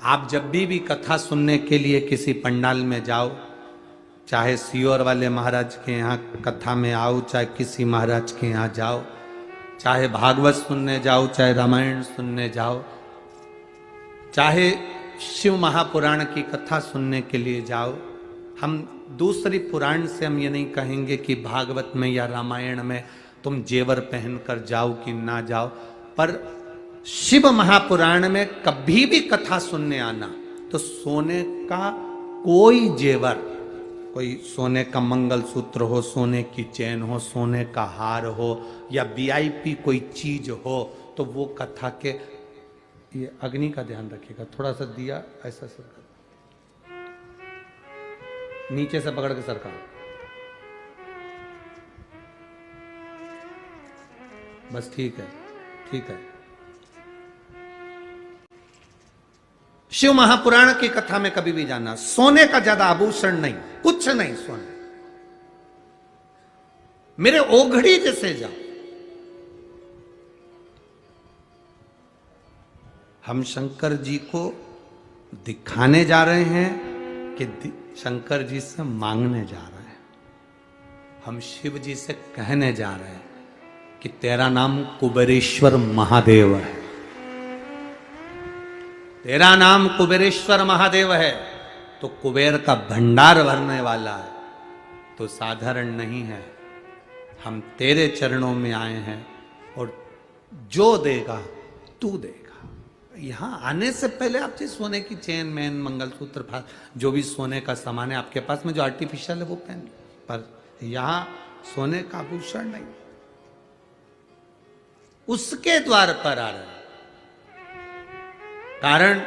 आप जब भी कथा सुनने के लिए किसी पंडाल में जाओ, चाहे सियोर वाले महाराज के यहाँ कथा में आओ, चाहे किसी महाराज के यहाँ जाओ, चाहे भागवत सुनने जाओ, चाहे रामायण सुनने जाओ, चाहे शिव महापुराण की कथा सुनने के लिए जाओ, हम दूसरी पुराण से हम ये नहीं कहेंगे कि भागवत में या रामायण में तुम जेवर पहनकर जाओ कि ना जाओ, पर शिव महापुराण में कभी भी कथा सुनने आना तो सोने का कोई जेवर, कोई सोने का मंगलसूत्र हो, सोने की चैन हो, सोने का हार हो या वीआईपी कोई चीज हो, तो वो कथा के, ये अग्नि का ध्यान रखिएगा, थोड़ा सा दिया ऐसा सरका, नीचे से पकड़ के सरका, बस ठीक है, ठीक है। शिव महापुराण की कथा में कभी भी जाना, सोने का ज्यादा आभूषण नहीं, कुछ नहीं सोने, मेरे ओघड़ी जैसे जाओ, हम शंकर जी को दिखाने जा रहे हैं कि शंकर जी से मांगने जा रहे हैं? हम शिव जी से कहने जा रहे हैं कि तेरा नाम कुबेरेश्वर महादेव है, तेरा नाम कुबेरेश्वर महादेव है, तो कुबेर का भंडार भरने वाला है, तो साधारण नहीं है। हम तेरे चरणों में आए हैं और जो देगा तू देगा। यहां आने से पहले आप जी सोने की चेन मैन मंगलसूत्र जो भी सोने का सामान है आपके पास में, जो आर्टिफिशियल है वो पहन, पर यहां सोने का आभूषण नहीं, उसके द्वार पर आ रहे हैं। कारण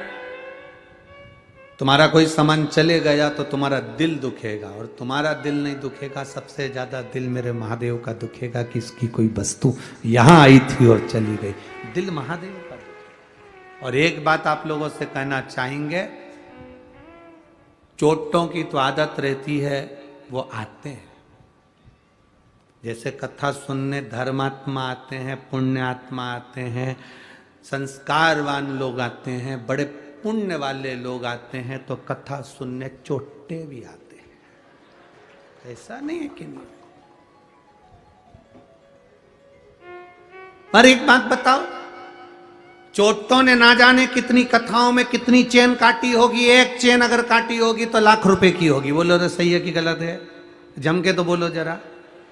तुम्हारा कोई सामान चले गया तो तुम्हारा दिल दुखेगा, और तुम्हारा दिल नहीं दुखेगा, सबसे ज्यादा दिल मेरे महादेव का दुखेगा कि इसकी कोई वस्तु यहां आई थी और चली गई। दिल महादेव का। और एक बात आप लोगों से कहना चाहेंगे, चोटों की तो आदत रहती है, वो आते हैं, जैसे कथा सुनने धर्मात्मा आते हैं, पुण्यात्मा आते हैं, संस्कारवान लोग आते हैं, बड़े पुण्य वाले लोग आते हैं, तो कथा सुनने चोटे भी आते हैं। ऐसा नहीं है कि नहीं। पर एक बात बताओ, चोटों ने ना जाने कितनी कथाओं में कितनी चेन काटी होगी। एक चेन अगर काटी होगी तो लाख रुपए की होगी। बोलो तो सही है कि गलत है? जम के तो बोलो जरा,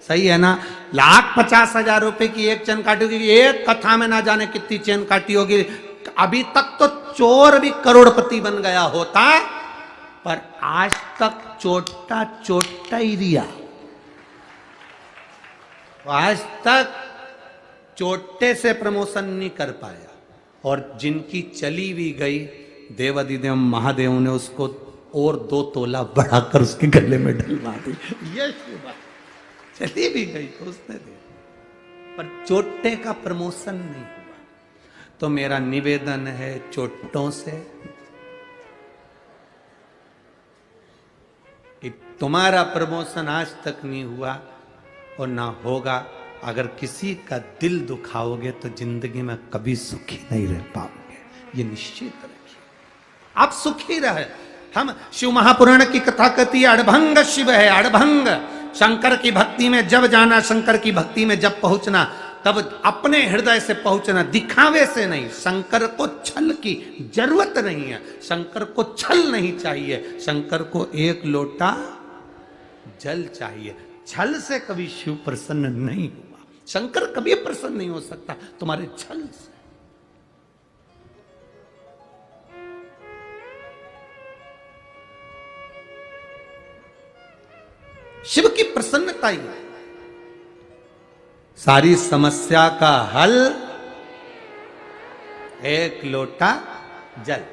सही है ना? 1,50,000 रुपए की एक चेन काटी होगी। एक कथा में ना जाने कितनी चेन काटी होगी। अभी तक तो चोर भी करोड़पति बन गया होता, पर आज तक चोटा चोटा ही दिया। आज तक चोटे से प्रमोशन नहीं कर पाया, और जिनकी चली भी गई, देवादिदेव महादेव ने उसको और 2 तोला बढ़ाकर उसके गले में डलवा दी। ये चली भी गई तो उसने दे, पर चोटे का प्रमोशन नहीं हुआ। तो मेरा निवेदन है चोटों से कि तुम्हारा प्रमोशन आज तक नहीं हुआ और ना होगा। अगर किसी का दिल दुखाओगे तो जिंदगी में कभी सुखी नहीं रह पाओगे, ये निश्चित रखिए। आप सुखी रहे। हम शिव महापुराण की कथा कहती है, अड़भंग शिव है, अड़भंग। शंकर की भक्ति में जब जाना, शंकर की भक्ति में जब पहुंचना, तब अपने हृदय से पहुंचना, दिखावे से नहीं। शंकर को छल की जरूरत नहीं है, शंकर को छल नहीं चाहिए, शंकर को एक लोटा जल चाहिए। छल से कभी शिव प्रसन्न नहीं हुआ, शंकर कभी प्रसन्न नहीं हो सकता तुम्हारे छल से। शिव की प्रसन्नता ही सारी समस्या का हल, एक लोटा जल।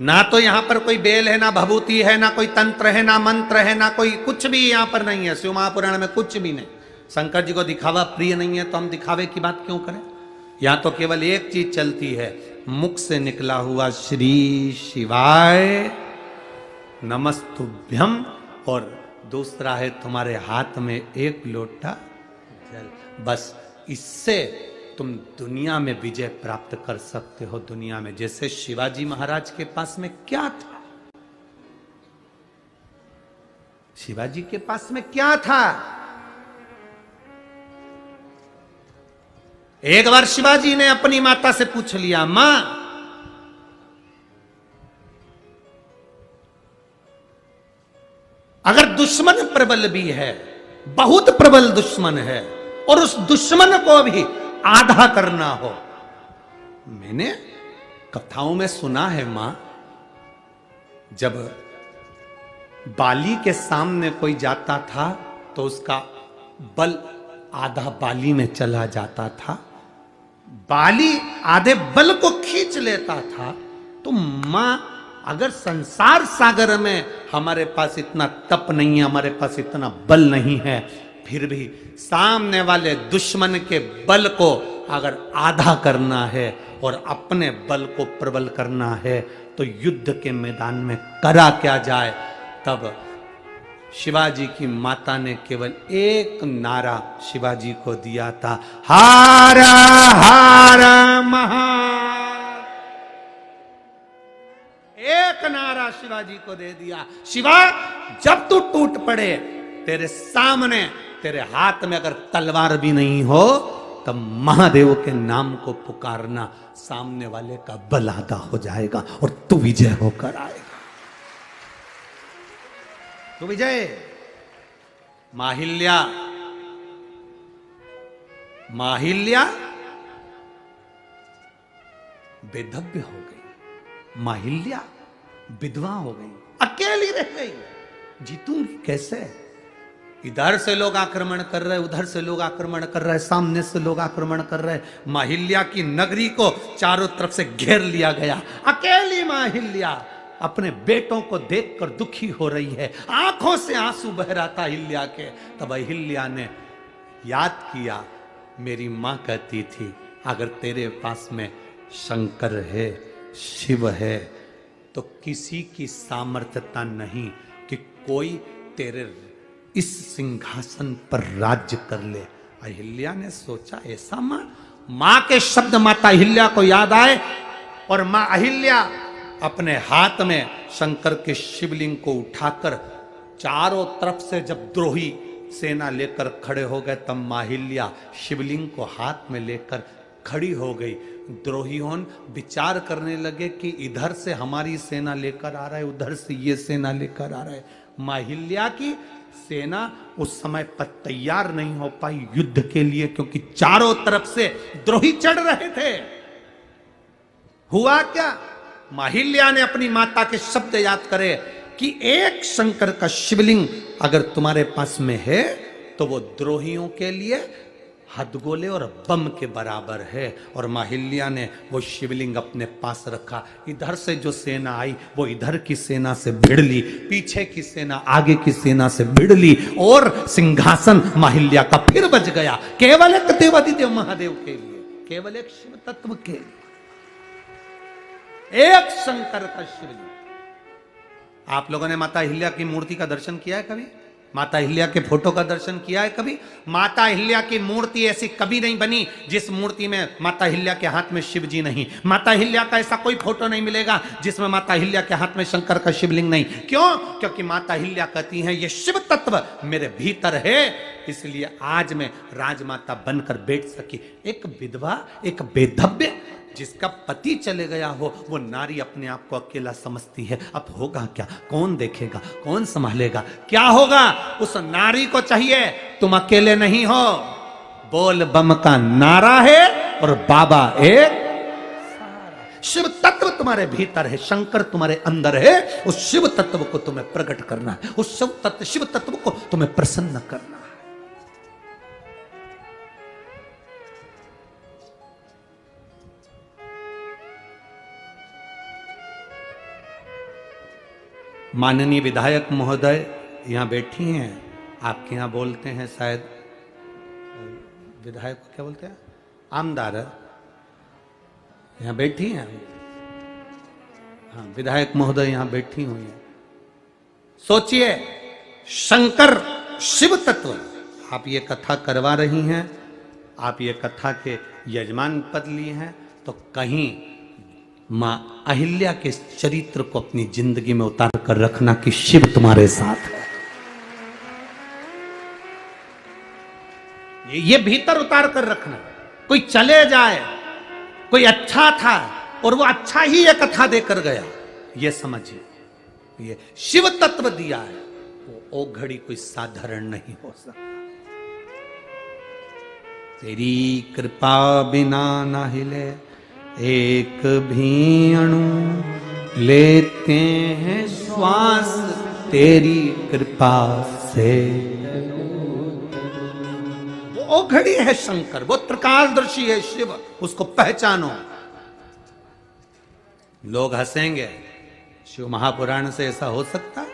ना तो यहां पर कोई बेल है, ना भभूति है, ना कोई तंत्र है, ना मंत्र है, ना कोई कुछ भी यहां पर नहीं है। शिव महापुराण में कुछ भी नहीं। शंकर जी को दिखावा प्रिय नहीं है, तो हम दिखावे की बात क्यों करें? यहां तो केवल एक चीज चलती है, मुख से निकला हुआ श्री शिवाय नमस्तुभ्यम, और दूसरा है तुम्हारे हाथ में एक लोटा जल। बस इससे तुम दुनिया में विजय प्राप्त कर सकते हो। दुनिया में जैसे शिवाजी महाराज के पास में क्या था, शिवाजी के पास में क्या था? एक बार शिवाजी ने अपनी माता से पूछ लिया, मां अगर दुश्मन प्रबल भी है, बहुत प्रबल दुश्मन है, और उस दुश्मन को भी आधा करना हो। मैंने कथाओं में सुना है मां, जब बाली के सामने कोई जाता था तो उसका बल आधा बाली में चला जाता था, बाली आधे बल को खींच लेता था। तो मां, अगर संसार सागर में हमारे पास इतना तप नहीं है, हमारे पास इतना बल नहीं है, फिर भी सामने वाले दुश्मन के बल को अगर आधा करना है और अपने बल को प्रबल करना है, तो युद्ध के मैदान में करा क्या जाए। तब शिवाजी की माता ने केवल एक नारा शिवाजी को दिया था, हारा हारा महादेव। एक नारा शिवाजी को दे दिया, शिवा जब तू टूट पड़े, तेरे सामने तेरे हाथ में अगर तलवार भी नहीं हो तब महादेव के नाम को पुकारना, सामने वाले का बल आधा हो जाएगा और तू विजय होकर आएगा। तो विजय माहिल्या, माहिल्या बेधव्य हो गई, माहिल्या विधवा हो गई, अकेली रह गई, जीतूंगी कैसे? इधर से लोग आक्रमण कर रहे, उधर से लोग आक्रमण कर रहे, सामने से लोग आक्रमण कर रहे। माहिल्या की नगरी को चारों तरफ से घेर लिया गया। अकेली माहिल्या अपने बेटों को देखकर दुखी हो रही है, आंखों से आंसू बह रहा था अहिल्या के। तब अहिल्या ने याद किया, मेरी मां कहती थी अगर तेरे पास में शंकर है, शिव है, तो किसी की सामर्थ्यता नहीं कि कोई तेरे इस सिंहासन पर राज्य कर ले। अहिल्या ने सोचा, ऐसा मां के शब्द माता अहिल्या को याद आए और मां अहिल्या अपने हाथ में शंकर के शिवलिंग को उठाकर चारों तरफ से जब द्रोही सेना लेकर खड़े हो गए, तब माहिल्या शिवलिंग को हाथ में लेकर खड़ी हो गई। द्रोहियों विचार करने लगे कि इधर से हमारी सेना लेकर आ रहा है, उधर से ये सेना लेकर आ रहा है। माहिल्या की सेना उस समय पर तैयार नहीं हो पाई युद्ध के लिए, क्योंकि चारों तरफ से द्रोही चढ़ रहे थे। हुआ क्या, माहिल्या ने अपनी माता के शब्द याद करे कि एक शंकर का शिवलिंग अगर तुम्हारे पास में है तो वो द्रोहियों के लिए हथगोले और बम के बराबर है। और माहिल्या ने वो शिवलिंग अपने पास रखा। इधर से जो सेना आई वो इधर की सेना से भिड़ ली, पीछे की सेना आगे की सेना से भिड़ ली, और सिंहासन माहिल्या का फिर बच गया, केवल एक देवाधिदेव महादेव के लिए, केवल एक शिव तत्व के लिए, एक शंकर का शिवलिंग। आप लोगों ने माता अहिल्या की मूर्ति का दर्शन किया है कभी? माता अहिल्या के फोटो का दर्शन किया है कभी? माता अहिल्या की मूर्ति ऐसी कभी नहीं बनी जिस मूर्ति में माता अहिल्या के हाथ में शिव जी नहीं। माता अहिल्या का ऐसा कोई फोटो नहीं मिलेगा जिसमें माता अहिल्या के हाथ में शंकर का शिवलिंग नहीं। क्यों? क्योंकि माता अहिल्या कहती हैं ये शिव तत्व मेरे भीतर है, इसलिए आज मैं राजमाता बनकर बैठ सकी। एक विधवा, एक बेधव्य, जिसका पति चले गया हो, वो नारी अपने आप को अकेला समझती है। अब होगा क्या? कौन देखेगा? कौन संभालेगा? क्या होगा? उस नारी को चाहिए तुम अकेले नहीं हो, बोल बम का नारा है और बाबा एक। शिव तत्व तुम्हारे भीतर है, शंकर तुम्हारे अंदर है। उस शिव तत्व को तुम्हें प्रकट करना है, उस शिव तत्व को तुम्हें प्रसन्न करना है। माननीय विधायक महोदय यहाँ बैठी हैं, आपके यहाँ बोलते हैं शायद, विधायक को क्या बोलते हैं, आमदार, यहाँ बैठी हैं। हाँ, विधायक महोदय यहाँ बैठी हुई हैं। सोचिए, शंकर शिव तत्व, आप ये कथा करवा रही हैं, आप ये कथा के यजमान पद लिए हैं, तो कहीं मां अहिल्या के चरित्र को अपनी जिंदगी में उतार कर रखना कि शिव तुम्हारे साथ है। ये भीतर उतार कर रखना। कोई चले जाए, कोई अच्छा था और वो अच्छा ही ये कथा देकर गया, ये समझिए, ये शिव तत्व दिया है, वो घड़ी कोई साधारण नहीं हो सकता। तेरी कृपा बिना ना हिले एक भी अणु, लेते हैं श्वास तेरी कृपा से। वो घड़ी है शंकर, वो त्रिकालदर्शी है शिव, उसको पहचानो। लोग हंसेंगे, शिव महापुराण से ऐसा हो सकता?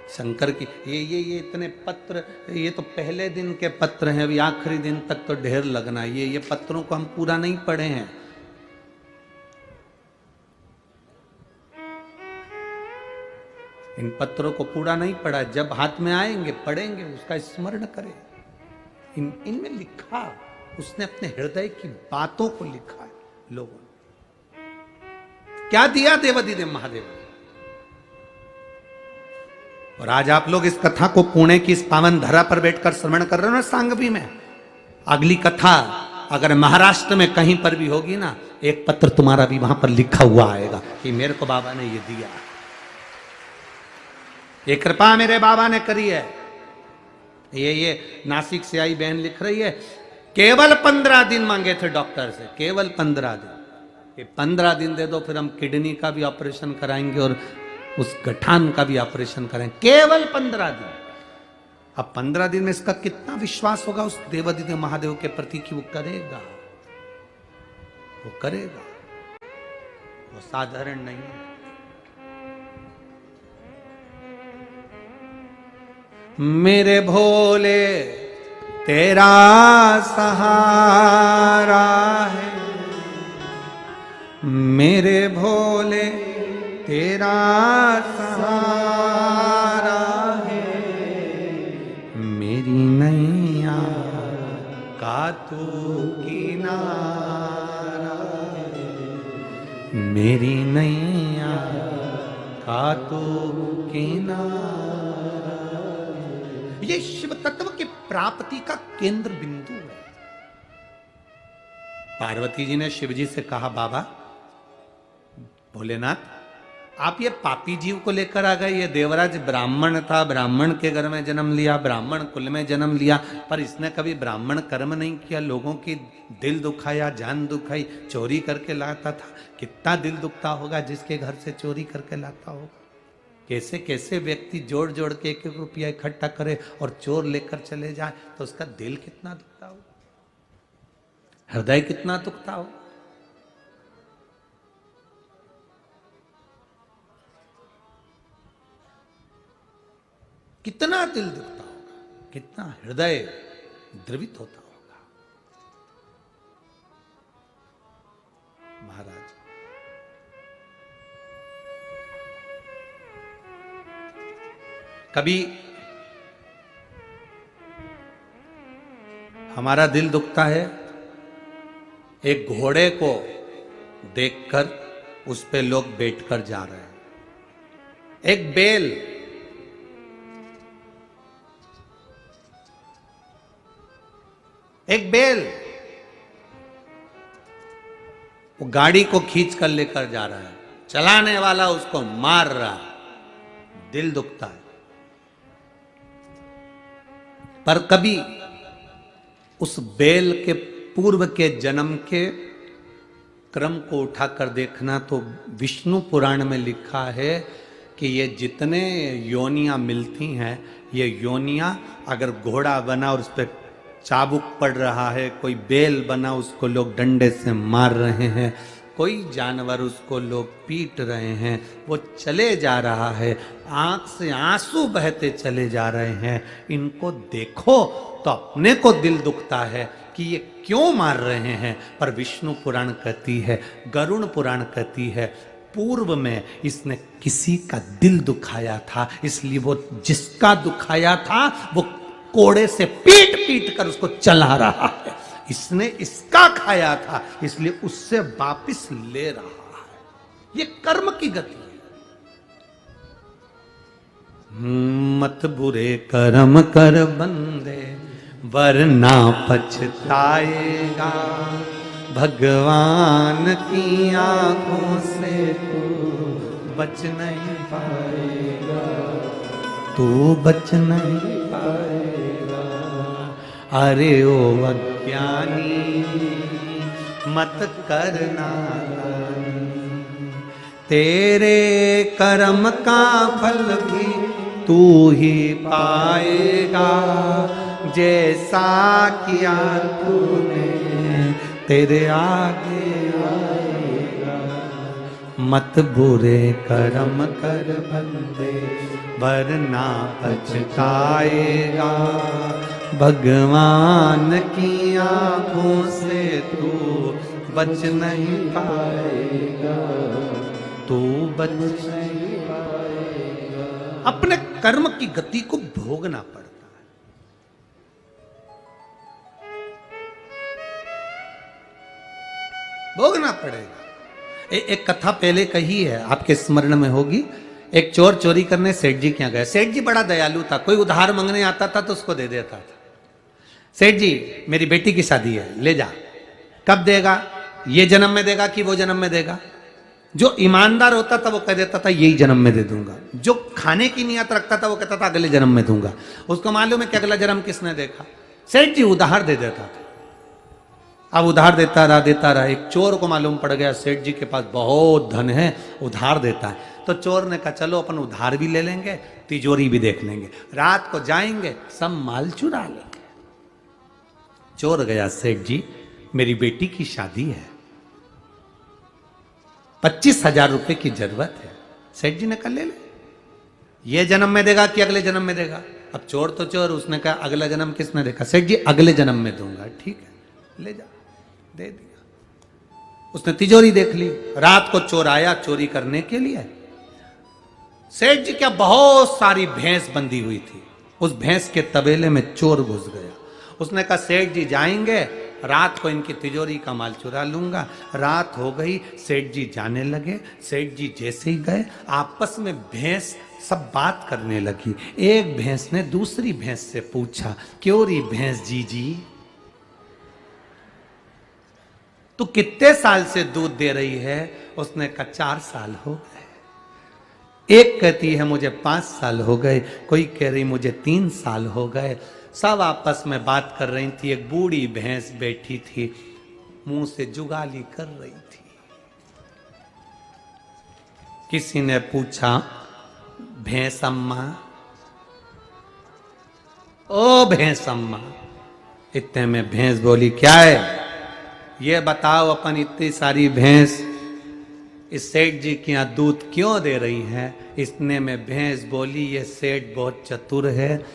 शंकर की ये इतने पत्र, ये तो पहले दिन के पत्र हैं, अभी आखिरी दिन तक तो ढेर लगना। ये पत्रों को हम पूरा नहीं पढ़े हैं। इन पत्रों को पूरा नहीं पढ़ा, जब हाथ में आएंगे पढ़ेंगे, उसका स्मरण करें। इनमें लिखा, उसने अपने हृदय की बातों को लिखा है लोगों ने। क्या दिया देवाधिदेव महादेव? और आज आप लोग इस कथा को पुणे की इस पावन धरा पर बैठकर श्रवण कर रहे हो ना सांगवी में। अगली कथा अगर महाराष्ट्र में कहीं पर भी होगी ना, एक पत्र तुम्हारा भी वहां पर लिखा हुआ आएगा कि मेरे को बाबा ने ये दिया, ये कृपा मेरे बाबा ने करी है। ये नासिक से आई बहन लिख रही है, केवल 15 दिन मांगे थे डॉक्टर से, केवल 15 दिन। ये 15 दिन दे दो, फिर हम किडनी का भी ऑपरेशन कराएंगे और उस गठान का भी ऑपरेशन करेंगे। केवल 15 दिन। अब 15 दिन में इसका कितना विश्वास होगा उस देवादिदेव महादेव के प्रति कि वो करेगा, वो करेगा, वो साधारण नहीं है। मेरे भोले तेरा सहारा है, मेरे भोले तेरा सहारा है, मेरी नैया का तू किनारा है, मेरी नैया का तू किनारा। ये शिव तत्व की प्राप्ति का केंद्र बिंदु है। पार्वती जी ने शिव जी से कहा, बाबा भोलेनाथ आप ये पापी जीव को लेकर आ गए। ये देवराज ब्राह्मण था, ब्राह्मण के घर में जन्म लिया, ब्राह्मण कुल में जन्म लिया, पर इसने कभी ब्राह्मण कर्म नहीं किया, लोगों की दिल दुखाया, जान दुखाई, चोरी करके लाता था। कितना दिल दुखता होगा जिसके घर से चोरी करके लाता होगा। कैसे कैसे व्यक्ति जोड़ जोड़ के 1-1 रुपया इकट्ठा करे और चोर लेकर चले जाए, तो उसका दिल कितना दुखता हो, हृदय कितना दुखता हो। कितना दिल दुखता होगा, कितना हृदय द्रवित होता होगा। महाराज कभी हमारा दिल दुखता है एक घोड़े को देखकर उस पे लोग बैठकर जा रहे हैं, एक बैल, एक बैल वो गाड़ी को खींच कर लेकर जा रहा है, चलाने वाला उसको मार रहा है, दिल दुखता है। पर कभी उस बैल के पूर्व के जन्म के क्रम को उठाकर देखना तो विष्णु पुराण में लिखा है कि ये जितने योनियां मिलती हैं, ये योनियां अगर घोड़ा बना और उस पर चाबुक पड़ रहा है, कोई बैल बना उसको लोग डंडे से मार रहे हैं, कोई जानवर उसको लोग पीट रहे हैं, वो चले जा रहा है, आंख से आंसू बहते चले जा रहे हैं, इनको देखो तो अपने को दिल दुखता है कि ये क्यों मार रहे हैं। पर विष्णु पुराण कहती है, गरुड़ पुराण कहती है, पूर्व में इसने किसी का दिल दुखाया था, इसलिए वो जिसका दुखाया था वो कोड़े से पीट पीट कर उसको चला रहा है। इसने इसका खाया था इसलिए उससे वापिस ले रहा है। ये कर्म की गति है। मत बुरे कर्म कर बंदे वरना पछताएगा, भगवान की आंखों से तू बच नहीं पाएगा, तू बच नहीं पाएगा। अरे ओ अज्ञानी मत करना, तेरे कर्म का फल भी तू ही पाएगा, जैसा किया तूने तेरे आगे आएगा। मत बुरे कर्म कर बंदे वरना पछताएगा, भगवान की आंखों से तू बच नहीं पाएगा, तू बच नहीं पाएगा। अपने कर्म की गति को भोगना पड़ता है। भोगना पड़ेगा। एक कथा पहले कही है, आपके स्मरण में होगी। एक चोर चोरी करने सेठ जी के यहाँ गया। सेठ जी बड़ा दयालु था, कोई उधार मांगने आता था तो उसको दे देता था। सेठ जी मेरी बेटी की शादी है, ले जा। कब देगा? ये जन्म में देगा कि वो जन्म में देगा? जो ईमानदार होता था वो कह देता था यही जन्म में दे दूंगा। जो खाने की नियत रखता था वो कहता था अगले जन्म में दूंगा। उसको मालूम है कि अगला जन्म किसने देखा। सेठ जी उधार दे देता था। अब उधार देता रहा। एक चोर को मालूम पड़ गया सेठ जी के पास बहुत धन है, उधार देता है। तो चोर ने कहा चलो अपन उधार भी ले लेंगे, तिजोरी भी देख लेंगे, रात को जाएंगे सब माल चुरा लेंगे। चोर गया, सेठ जी मेरी बेटी की शादी है, 25,000 रुपए की जरूरत है। सेठ जी ने कहा ले ले, ये जन्म में देगा कि अगले जन्म में देगा? अब चोर तो चोर, उसने कहा अगला जन्म किसने देखा? सेठ जी अगले जन्म में दूंगा। ठीक है ले जा, दे दिया। उसने तिजोरी देख ली। रात को चोर आया चोरी करने के लिए। सेठ जी क्या बहुत सारी भैंस बंधी हुई थी, उस भैंस के तबेले में चोर घुस गया। उसने कहा सेठ जी जाएंगे, रात को इनकी तिजोरी का माल चुरा लूंगा। रात हो गई, सेठ जी जाने लगे। सेठ जी जैसे ही गए, आपस में भैंस सब बात करने लगी। एक भैंस ने दूसरी भैंस से पूछा, क्यों री भैंस जी तू कितने साल से दूध दे रही है? उसने कहा 4 साल हो गए। एक कहती है मुझे 5 साल हो गए, कोई कह रही मुझे 3 साल हो गए। सब आपस में बात कर रही थी। एक बूढ़ी भैंस बैठी थी, मुंह से जुगाली कर रही थी। किसी ने पूछा भैंस अम्मा, ओ भैंस अम्मा। इतने में भैंस बोली क्या है ये बताओ, अपन इतनी सारी भैंस इस सेठ जी के यहाँ दूध क्यों दे रही है? इतने में भैंस बोली ये सेठ बहुत चतुर है,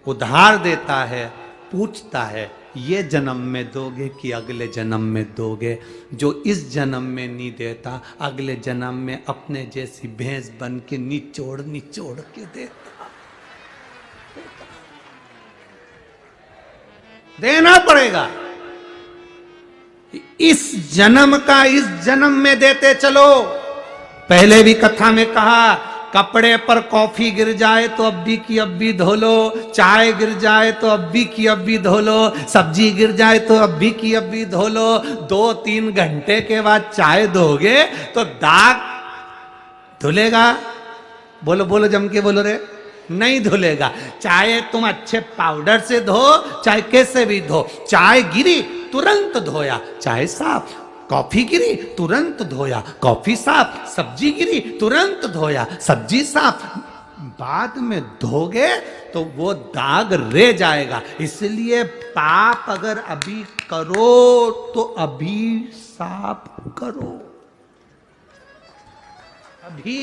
उधार देता है, पूछता है ये जन्म में दोगे कि अगले जन्म में दोगे? जो इस जन्म में नहीं देता अगले जन्म में अपने जैसी भैंस बन के निचोड़ के देता। देना पड़ेगा। इस जन्म का इस जन्म में देते चलो। पहले भी कथा में कहा, कपड़े पर कॉफी गिर जाए तो अब्बी की अब्बी धो लो, चाय गिर जाए तो अब्बी की अब्बी धो लो, सब्जी गिर जाए तो अब्बी की अब्बी धो लो। 2-3 घंटे के बाद चाय दोगे तो दाग धुलेगा? बोलो बोलो जम के बोलो रे, नहीं धुलेगा। चाहे तुम अच्छे पाउडर से धो, चाहे कैसे भी धो, चाय गिरी तुरंत धोया, चाय साफ। कॉफी गिरी तुरंत धोया, कॉफी साफ। सब्जी गिरी तुरंत धोया, सब्जी साफ। बाद में धोगे तो वो दाग रह जाएगा। इसलिए पाप अगर अभी करो तो अभी साफ करो, अभी।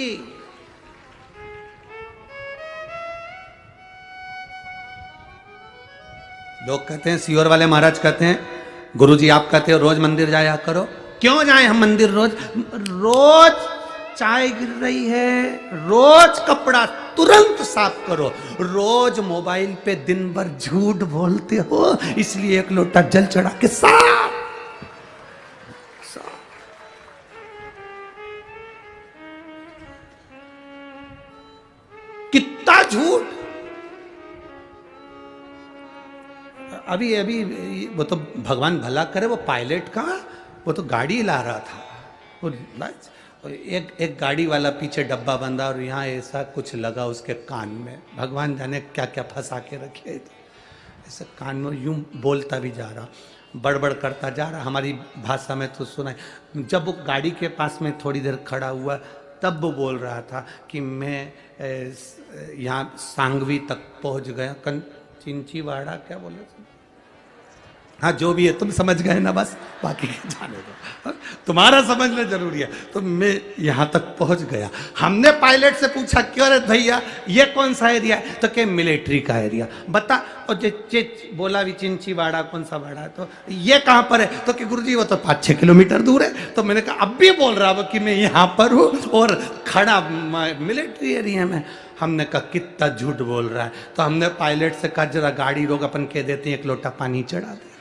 लोग कहते हैं, सीहोर वाले महाराज कहते हैं, गुरुजी आप कहते हो रोज मंदिर जाया करो। क्यों जाए हम मंदिर रोज? रोज चाय गिर रही है, रोज कपड़ा तुरंत साफ करो। रोज मोबाइल पे दिन भर झूठ बोलते हो, इसलिए एक लोटा जल चढ़ा के साफ। कितना झूठ। अभी वो तो भगवान भला करे, वो पायलट का वो तो गाड़ी ला रहा था, वो एक गाड़ी वाला पीछे डब्बा बंधा और यहाँ ऐसा कुछ लगा उसके कान में। भगवान जाने क्या क्या फंसा के रखे, ऐसे कान में यूं बोलता भी जा रहा, बड़बड़ करता जा रहा। हमारी भाषा में तो सुना। जब वो गाड़ी के पास में थोड़ी देर खड़ा हुआ तब वो बोल रहा था कि मैं यहाँ सांगवी तक पहुँच गया। चिंचीवाड़ा क्या बोले? हाँ जो भी है तुम समझ गए ना, बस बाकी जाने दो, तुम्हारा समझना जरूरी है। तो मैं यहाँ तक पहुँच गया। हमने पायलट से पूछा क्यों रे भैया ये कौन सा एरिया है? तो क्या मिलिट्री का एरिया बता। और बोला भी चिंचीवाड़ा कौन सा वाड़ा है? तो ये कहाँ पर है? तो कि गुरुजी वो तो 5-6 किलोमीटर दूर है। तो मैंने कहा अब भी बोल रहा वो कि मैं यहाँ पर हूँ और खड़ा मिलिट्री एरिया में। हमने कहा कितना झूठ बोल रहा है। तो हमने पायलट से कहा जरा गाड़ी रोक, अपन कह देते हैं 1 लोटा पानी चढ़ा दे,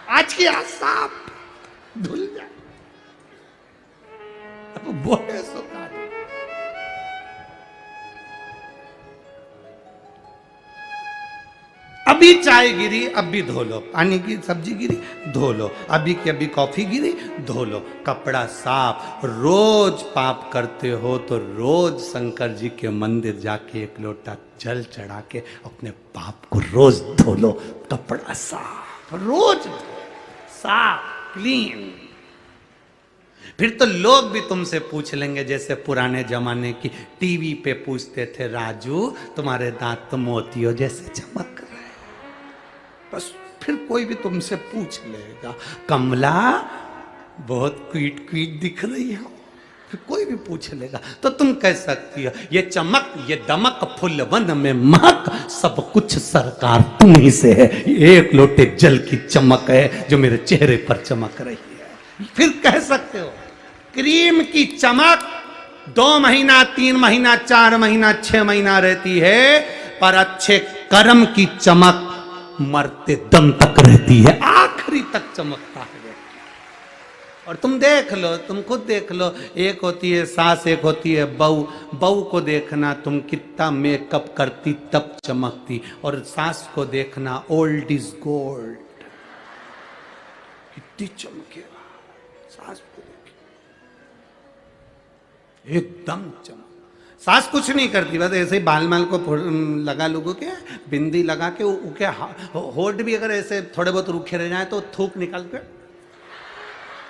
आज की आज साफ धुल जाए। बोले सो अभी चाय गिरी अब भी धो लो, पानी की सब्जी गिरी धो लो, अभी की अभी कॉफी गिरी धो लो, कपड़ा साफ। रोज पाप करते हो तो रोज शंकर जी के मंदिर जाके एक लोटा जल चढ़ा के अपने पाप को रोज धो लो, कपड़ा साफ, रोज साफ क्लीन। फिर तो लोग भी तुमसे पूछ लेंगे, जैसे पुराने जमाने की टीवी पे पूछते थे, राजू तुम्हारे दांत तो मोतियों जैसे चमक रहे हैं। बस फिर कोई भी तुमसे पूछ लेगा, कमला बहुत क्वीट क्वीट दिख रही हो, फिर कोई भी पूछ लेगा तो तुम कह सकती हो, ये चमक ये दमक फुलवन में महक सब कुछ सरकार तुम ही से है, एक लोटे जल की चमक है जो मेरे चेहरे पर चमक रही है। फिर कह सकते हो क्रीम की चमक 2 महीना 3 महीना 4 महीना 6 महीना रहती है, पर अच्छे कर्म की चमक मरते दम तक रहती है, आखिरी तक चमकता है। और तुम देख लो, तुम खुद देख लो, एक होती है सास, एक होती है बहू। बहू को देखना तुम कितना मेकअप करती तब चमकती, और सास को देखना ओल्ड इज गोल्ड, कितनी चमकेगा सास को देख, एकदम चमक। सास कुछ नहीं करती, बस ऐसे ही बाल माल को लगा लोगों के बिंदी लगा के उके होठ भी अगर ऐसे थोड़े बहुत रूखे रह जाए तो थूक निकाल के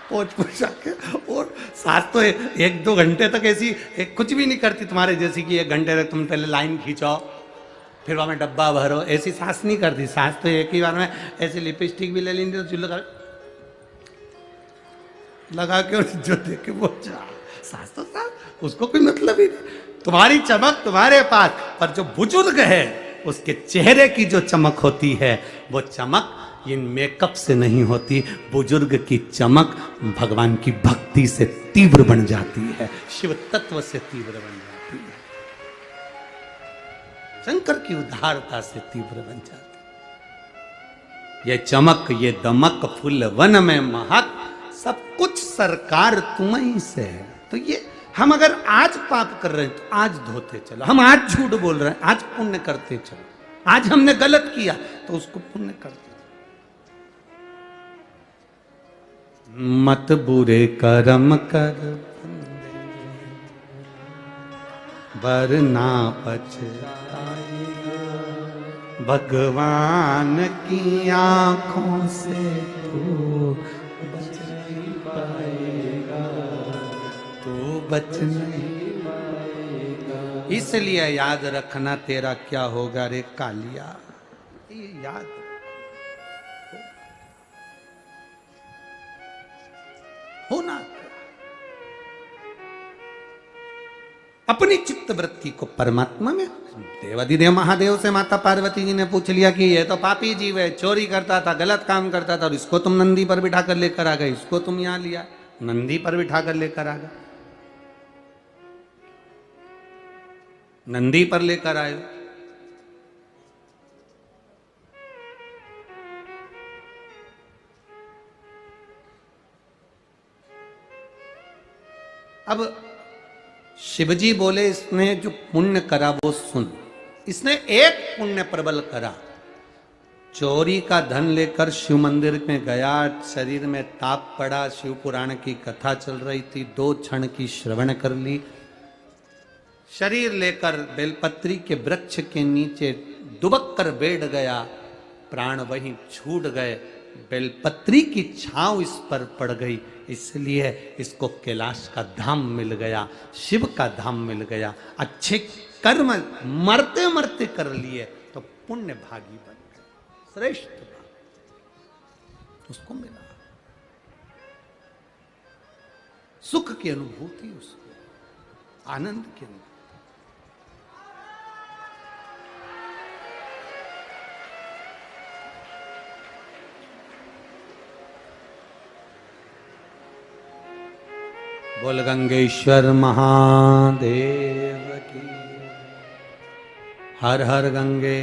पोछ पोछ के। और सास तो 1-2 घंटे तक ऐसी कुछ भी नहीं करती तुम्हारे जैसी कि 1 घंटे तक तुम पहले लाइन खींचो फिर वहां में डब्बा भरो, ऐसी सास नहीं करती। सास तो एक ही बार में ऐसी लिपस्टिक भी ले लेंगे तो लगा के और जो देखे वो सास तो सास, उसको कोई मतलब ही नहीं। तुम्हारी चमक तुम्हारे पास, पर जो बुजुर्ग है उसके चेहरे की जो चमक होती है वो चमक इन मेकअप से नहीं होती। बुजुर्ग की चमक भगवान की भक्ति से तीव्र बन जाती है, शिव तत्व से तीव्र बन जाती है, शंकर की उदारता से तीव्र बन जाती है। ये चमक ये दमक फूल वन में महक सब कुछ सरकार तुम्हीं से है। तो ये हम अगर आज पाप कर रहे हैं तो आज धोते चलो, हम आज झूठ बोल रहे हैं आज पुण्य करते चलो, आज हमने गलत किया तो उसको पुण्य करते। मत बुरे कर्म कर वरना पछताएगा, भगवान की आंखों से तू बच नहीं पाएगा, तू बच नहीं पाएगा। इसलिए याद रखना तेरा क्या होगा रे कालिया, ये याद होना। अपनी चित्त वृत्ति को परमात्मा में। देवाधिदेव महादेव से माता पार्वती जी ने पूछ लिया कि ये तो पापी जीव है, चोरी करता था, गलत काम करता था, और इसको तुम नंदी पर बिठा कर लेकर आ गए, इसको तुम यहां लिया, नंदी पर बिठा कर लेकर आ गए, नंदी पर लेकर आए। अब शिवजी बोले इसने जो पुण्य करा वो सुन। इसने एक पुण्य प्रबल करा, चोरी का धन लेकर शिव मंदिर में गया, शरीर में ताप पड़ा, शिव पुराण की कथा चल रही थी, 2 क्षण की श्रवण कर ली, शरीर लेकर बेलपत्री के वृक्ष के नीचे दुबक कर बैठ गया, प्राण वहीं छूट गए, बेलपत्री की छांव इस पर पड़ गई, इसलिए इसको कैलाश का धाम मिल गया, शिव का धाम मिल गया। अच्छे कर्म मरते मरते कर लिए तो पुण्य भागी बन गए, श्रेष्ठ उसको मिला, सुख की अनुभूति, उसको आनंद की अनुभूति। बोल गंगेश्वर महादेव की, हर हर गंगे।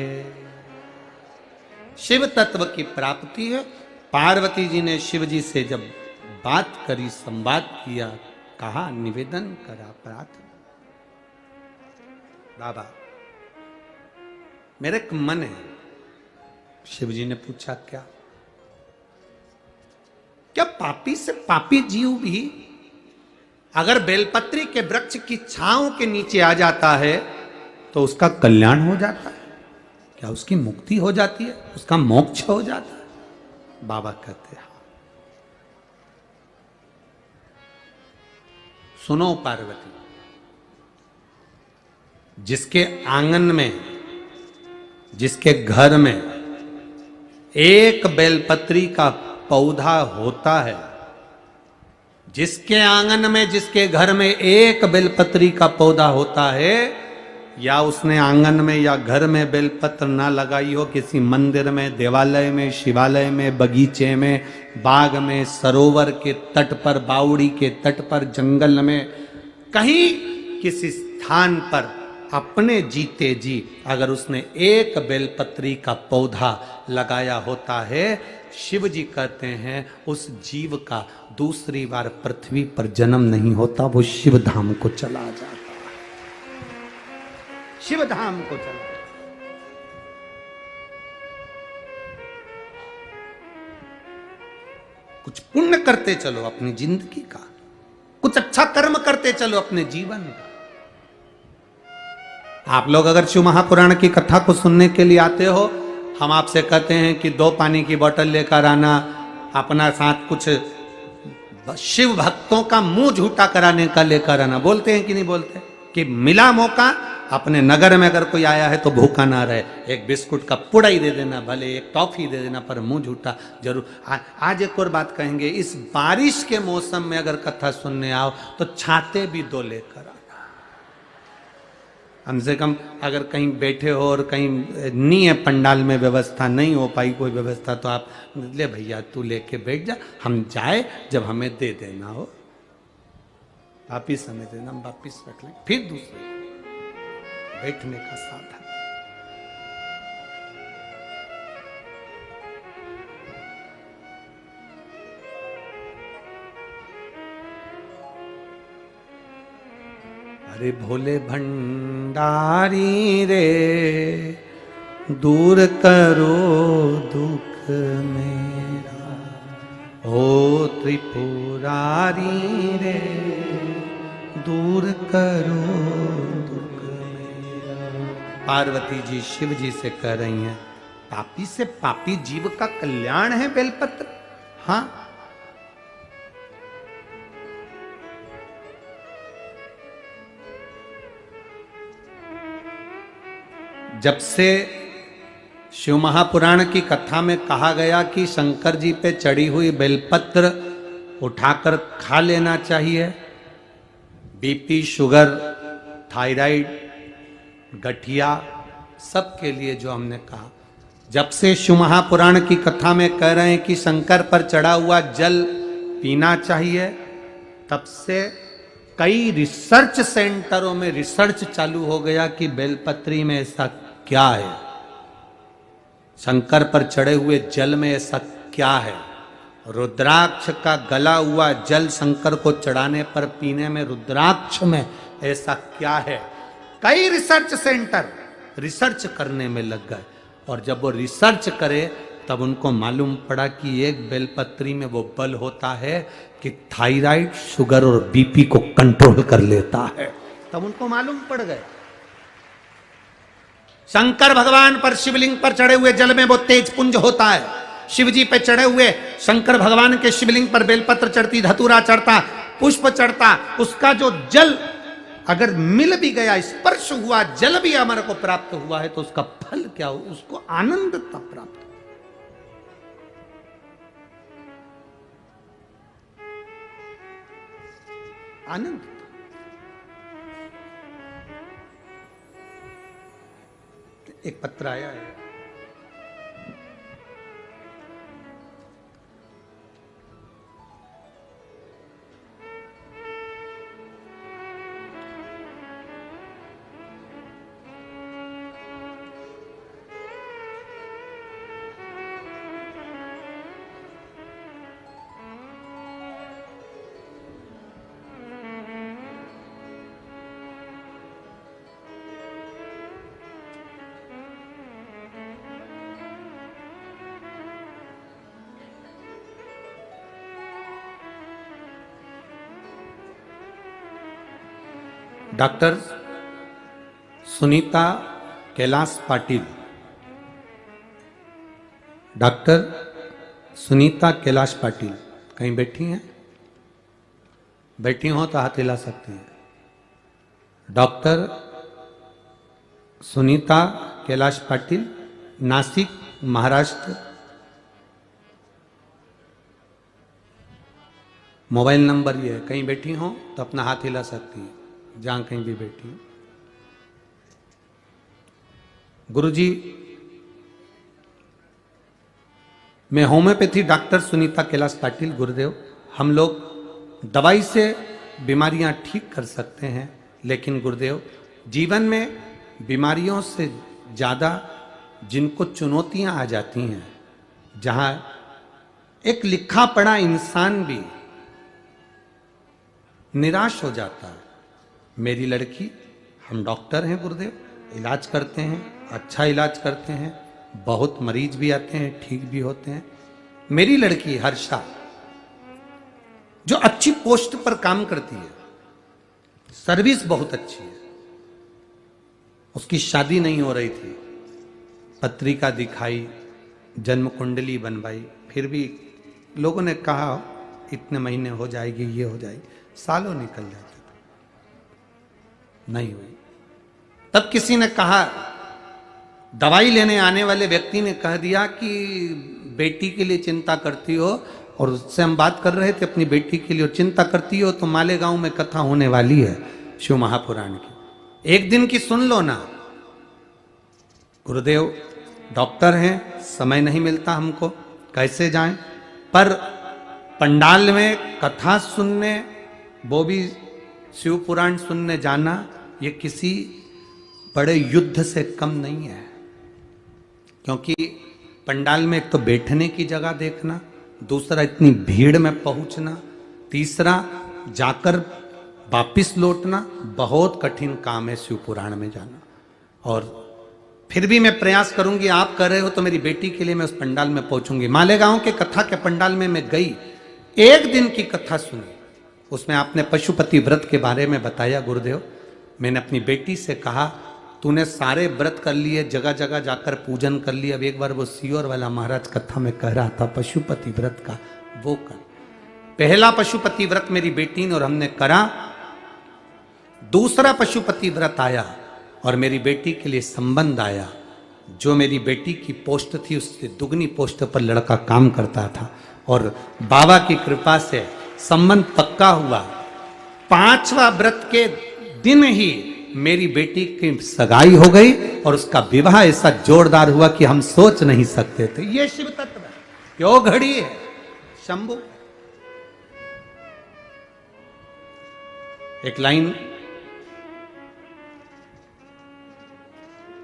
शिव तत्व की प्राप्ति है। पार्वती जी ने शिव जी से जब बात करी, संवाद किया, कहा, निवेदन करा, प्रार्थना, बाबा मेरे एक मन है, शिव जी ने पूछा क्या? क्या पापी से पापी जीव भी अगर बेलपत्री के वृक्ष की छांव के नीचे आ जाता है तो उसका कल्याण हो जाता है? क्या उसकी मुक्ति हो जाती है, उसका मोक्ष हो जाता है? बाबा कहते हैं सुनो पार्वती, जिसके आंगन में, जिसके घर में एक बेलपत्री का पौधा होता है, जिसके आंगन में, जिसके घर में एक बेलपत्री का पौधा होता है, या उसने आंगन में या घर में बेलपत्र ना लगाई हो, किसी मंदिर में, देवालय में, शिवालय में, बगीचे में, बाग में, सरोवर के तट पर, बावड़ी के तट पर, जंगल में, कहीं किसी स्थान पर अपने जीते जी अगर उसने एक बेलपत्री का पौधा लगाया होता है, शिव जी कहते हैं उस जीव का दूसरी बार पृथ्वी पर जन्म नहीं होता, वो शिव धाम को चला जाता है। शिव धाम को चला। कुछ पुण्य करते चलो अपनी जिंदगी का, कुछ अच्छा कर्म करते चलो अपने जीवन का। आप लोग अगर शिव महापुराण की कथा को सुनने के लिए आते हो, हम आपसे कहते हैं कि 2 पानी की बोतल लेकर आना, अपना साथ कुछ शिव भक्तों का मुंह झूठा कराने का लेकर आना। बोलते हैं कि नहीं बोलते? कि मिला मौका, अपने नगर में अगर कोई आया है तो भूखा ना रहे, एक बिस्कुट का पुड़ा ही दे देना, भले एक टॉफी दे देना, पर मुंह झूठा जरूर। आज एक और बात कहेंगे, इस बारिश के मौसम में अगर कथा सुनने आओ तो छाते भी 2 लेकर आना। कम से कम अगर कहीं बैठे हो और कहीं नहीं है पंडाल में व्यवस्था, नहीं हो पाई कोई व्यवस्था, तो आप ले भैया तू लेके बैठ जा, हम जाए जब हमें दे देना हो, वापिस हमें देना, हम वापिस रख लें, फिर दूसरे बैठने का साधन। अरे भोले भंडारी रे, दूर करो दुख मेरा, ओ त्रिपुरारी रे, दूर करो दुख मेरा। पार्वती जी शिव जी से कह रही हैं, पापी से पापी जीव का कल्याण है बेलपत्र। हाँ, जब से शिव महापुराण की कथा में कहा गया कि शंकर जी पे चढ़ी हुई बेलपत्र उठाकर खा लेना चाहिए, बीपी, शुगर, थायराइड, गठिया, सबके लिए जो हमने कहा, जब से शिव महापुराण की कथा में कह रहे हैं कि शंकर पर चढ़ा हुआ जल पीना चाहिए, तब से कई रिसर्च सेंटरों में रिसर्च चालू हो गया कि बेलपत्री में ऐसा क्या है, शंकर पर चढ़े हुए जल में ऐसा क्या है, रुद्राक्ष का गला हुआ जल शंकर को चढ़ाने पर पीने में रुद्राक्ष में ऐसा क्या है। कई रिसर्च सेंटर रिसर्च करने में लग गए, और जब वो रिसर्च करे तब उनको मालूम पड़ा कि एक बेलपत्री में वो बल होता है कि थायराइड, शुगर और बीपी को कंट्रोल कर लेता है। तब उनको मालूम पड़ गए। शंकर भगवान पर शिवलिंग पर चढ़े हुए जल में वो तेज पुंज होता है। शिव जी पे चढ़े हुए शंकर भगवान के शिवलिंग पर बेलपत्र चढ़ती, धतूरा चढ़ता, पुष्प चढ़ता, उसका जो जल अगर मिल भी गया, स्पर्श हुआ, जल भी हमारे को प्राप्त हुआ है, तो उसका फल क्या हो? उसको आनंदता प्राप्त हो। आनंद। एक पत्र आया है, डॉक्टर सुनीता कैलाश पाटिल, डॉक्टर सुनीता कैलाश पाटिल कहीं बैठी हैं? बैठी हो तो हाथ हिला सकते हैं। Doctor Sunita Kailash Patil, Nashik, Maharashtra. Mobile number ये है, कहीं बैठी हो तो अपना हाथ हिला सकती है जहां कहीं भी बैठी हो। गुरुजी, मैं होम्योपैथी डॉक्टर सुनीता कैलाश पाटिल, गुरुदेव। हम लोग दवाई से बीमारियां ठीक कर सकते हैं, लेकिन गुरुदेव जीवन में बीमारियों से ज़्यादा जिनको चुनौतियां आ जाती हैं, जहां एक लिखा पढ़ा इंसान भी निराश हो जाता है। मेरी लड़की, हम डॉक्टर हैं गुरुदेव, इलाज करते हैं, अच्छा इलाज करते हैं, बहुत मरीज भी आते हैं, ठीक भी होते हैं। मेरी लड़की हर्षा जो अच्छी पोस्ट पर काम करती है, सर्विस बहुत अच्छी है, उसकी शादी नहीं हो रही थी, पत्रिका दिखाई, जन्म कुंडली बनवाई, फिर भी लोगों ने कहा इतने महीने हो जाएगी, ये हो जाएगी, सालों निकल जाते थे, नहीं हुई। तब किसी ने कहा, दवाई लेने आने वाले व्यक्ति ने कह दिया कि बेटी के लिए चिंता करती हो, और उससे हम बात कर रहे थे अपनी बेटी के लिए, और चिंता करती हो तो मालेगांव में कथा होने वाली है शिव महापुराण की, एक दिन की सुन लो ना। गुरुदेव डॉक्टर हैं, समय नहीं मिलता हमको, कैसे जाएं? पर पंडाल में कथा सुनने, वो भी शिव पुराण सुनने जाना, ये किसी बड़े युद्ध से कम नहीं है। क्योंकि पंडाल में एक तो बैठने की जगह देखना, दूसरा इतनी भीड़ में पहुंचना, तीसरा जाकर वापिस लौटना, बहुत कठिन काम है शिव पुराण में जाना। और फिर भी मैं प्रयास करूंगी, आप कर रहे हो तो मेरी बेटी के लिए मैं उस पंडाल में पहुंचूंगी। मालेगांव के कथा के पंडाल में मैं गई, एक दिन की कथा सुनी, उसमें आपने पशुपति व्रत के बारे में बताया गुरुदेव। मैंने अपनी बेटी से कहा, तूने सारे व्रत कर लिए, जगह जगह जाकर पूजन कर लिया, अब एक बार वो सीओर वाला महाराज कथा में कह रहा था पशुपति व्रत का, वो कर। पहला पशुपति व्रत मेरी बेटी ने और हमने करा, दूसरा पशुपति व्रत आया और मेरी बेटी के लिए संबंध आया। जो मेरी बेटी की पोस्ट थी उससे दुगनी पोस्ट पर लड़का काम करता था, और बाबा की कृपा से संबंध पक्का हुआ। पांचवा व्रत के दिन ही मेरी बेटी की सगाई हो गई और उसका विवाह ऐसा जोरदार हुआ कि हम सोच नहीं सकते थे। ये शिव तत्व है, क्यों घड़ी है शंभु। एक लाइन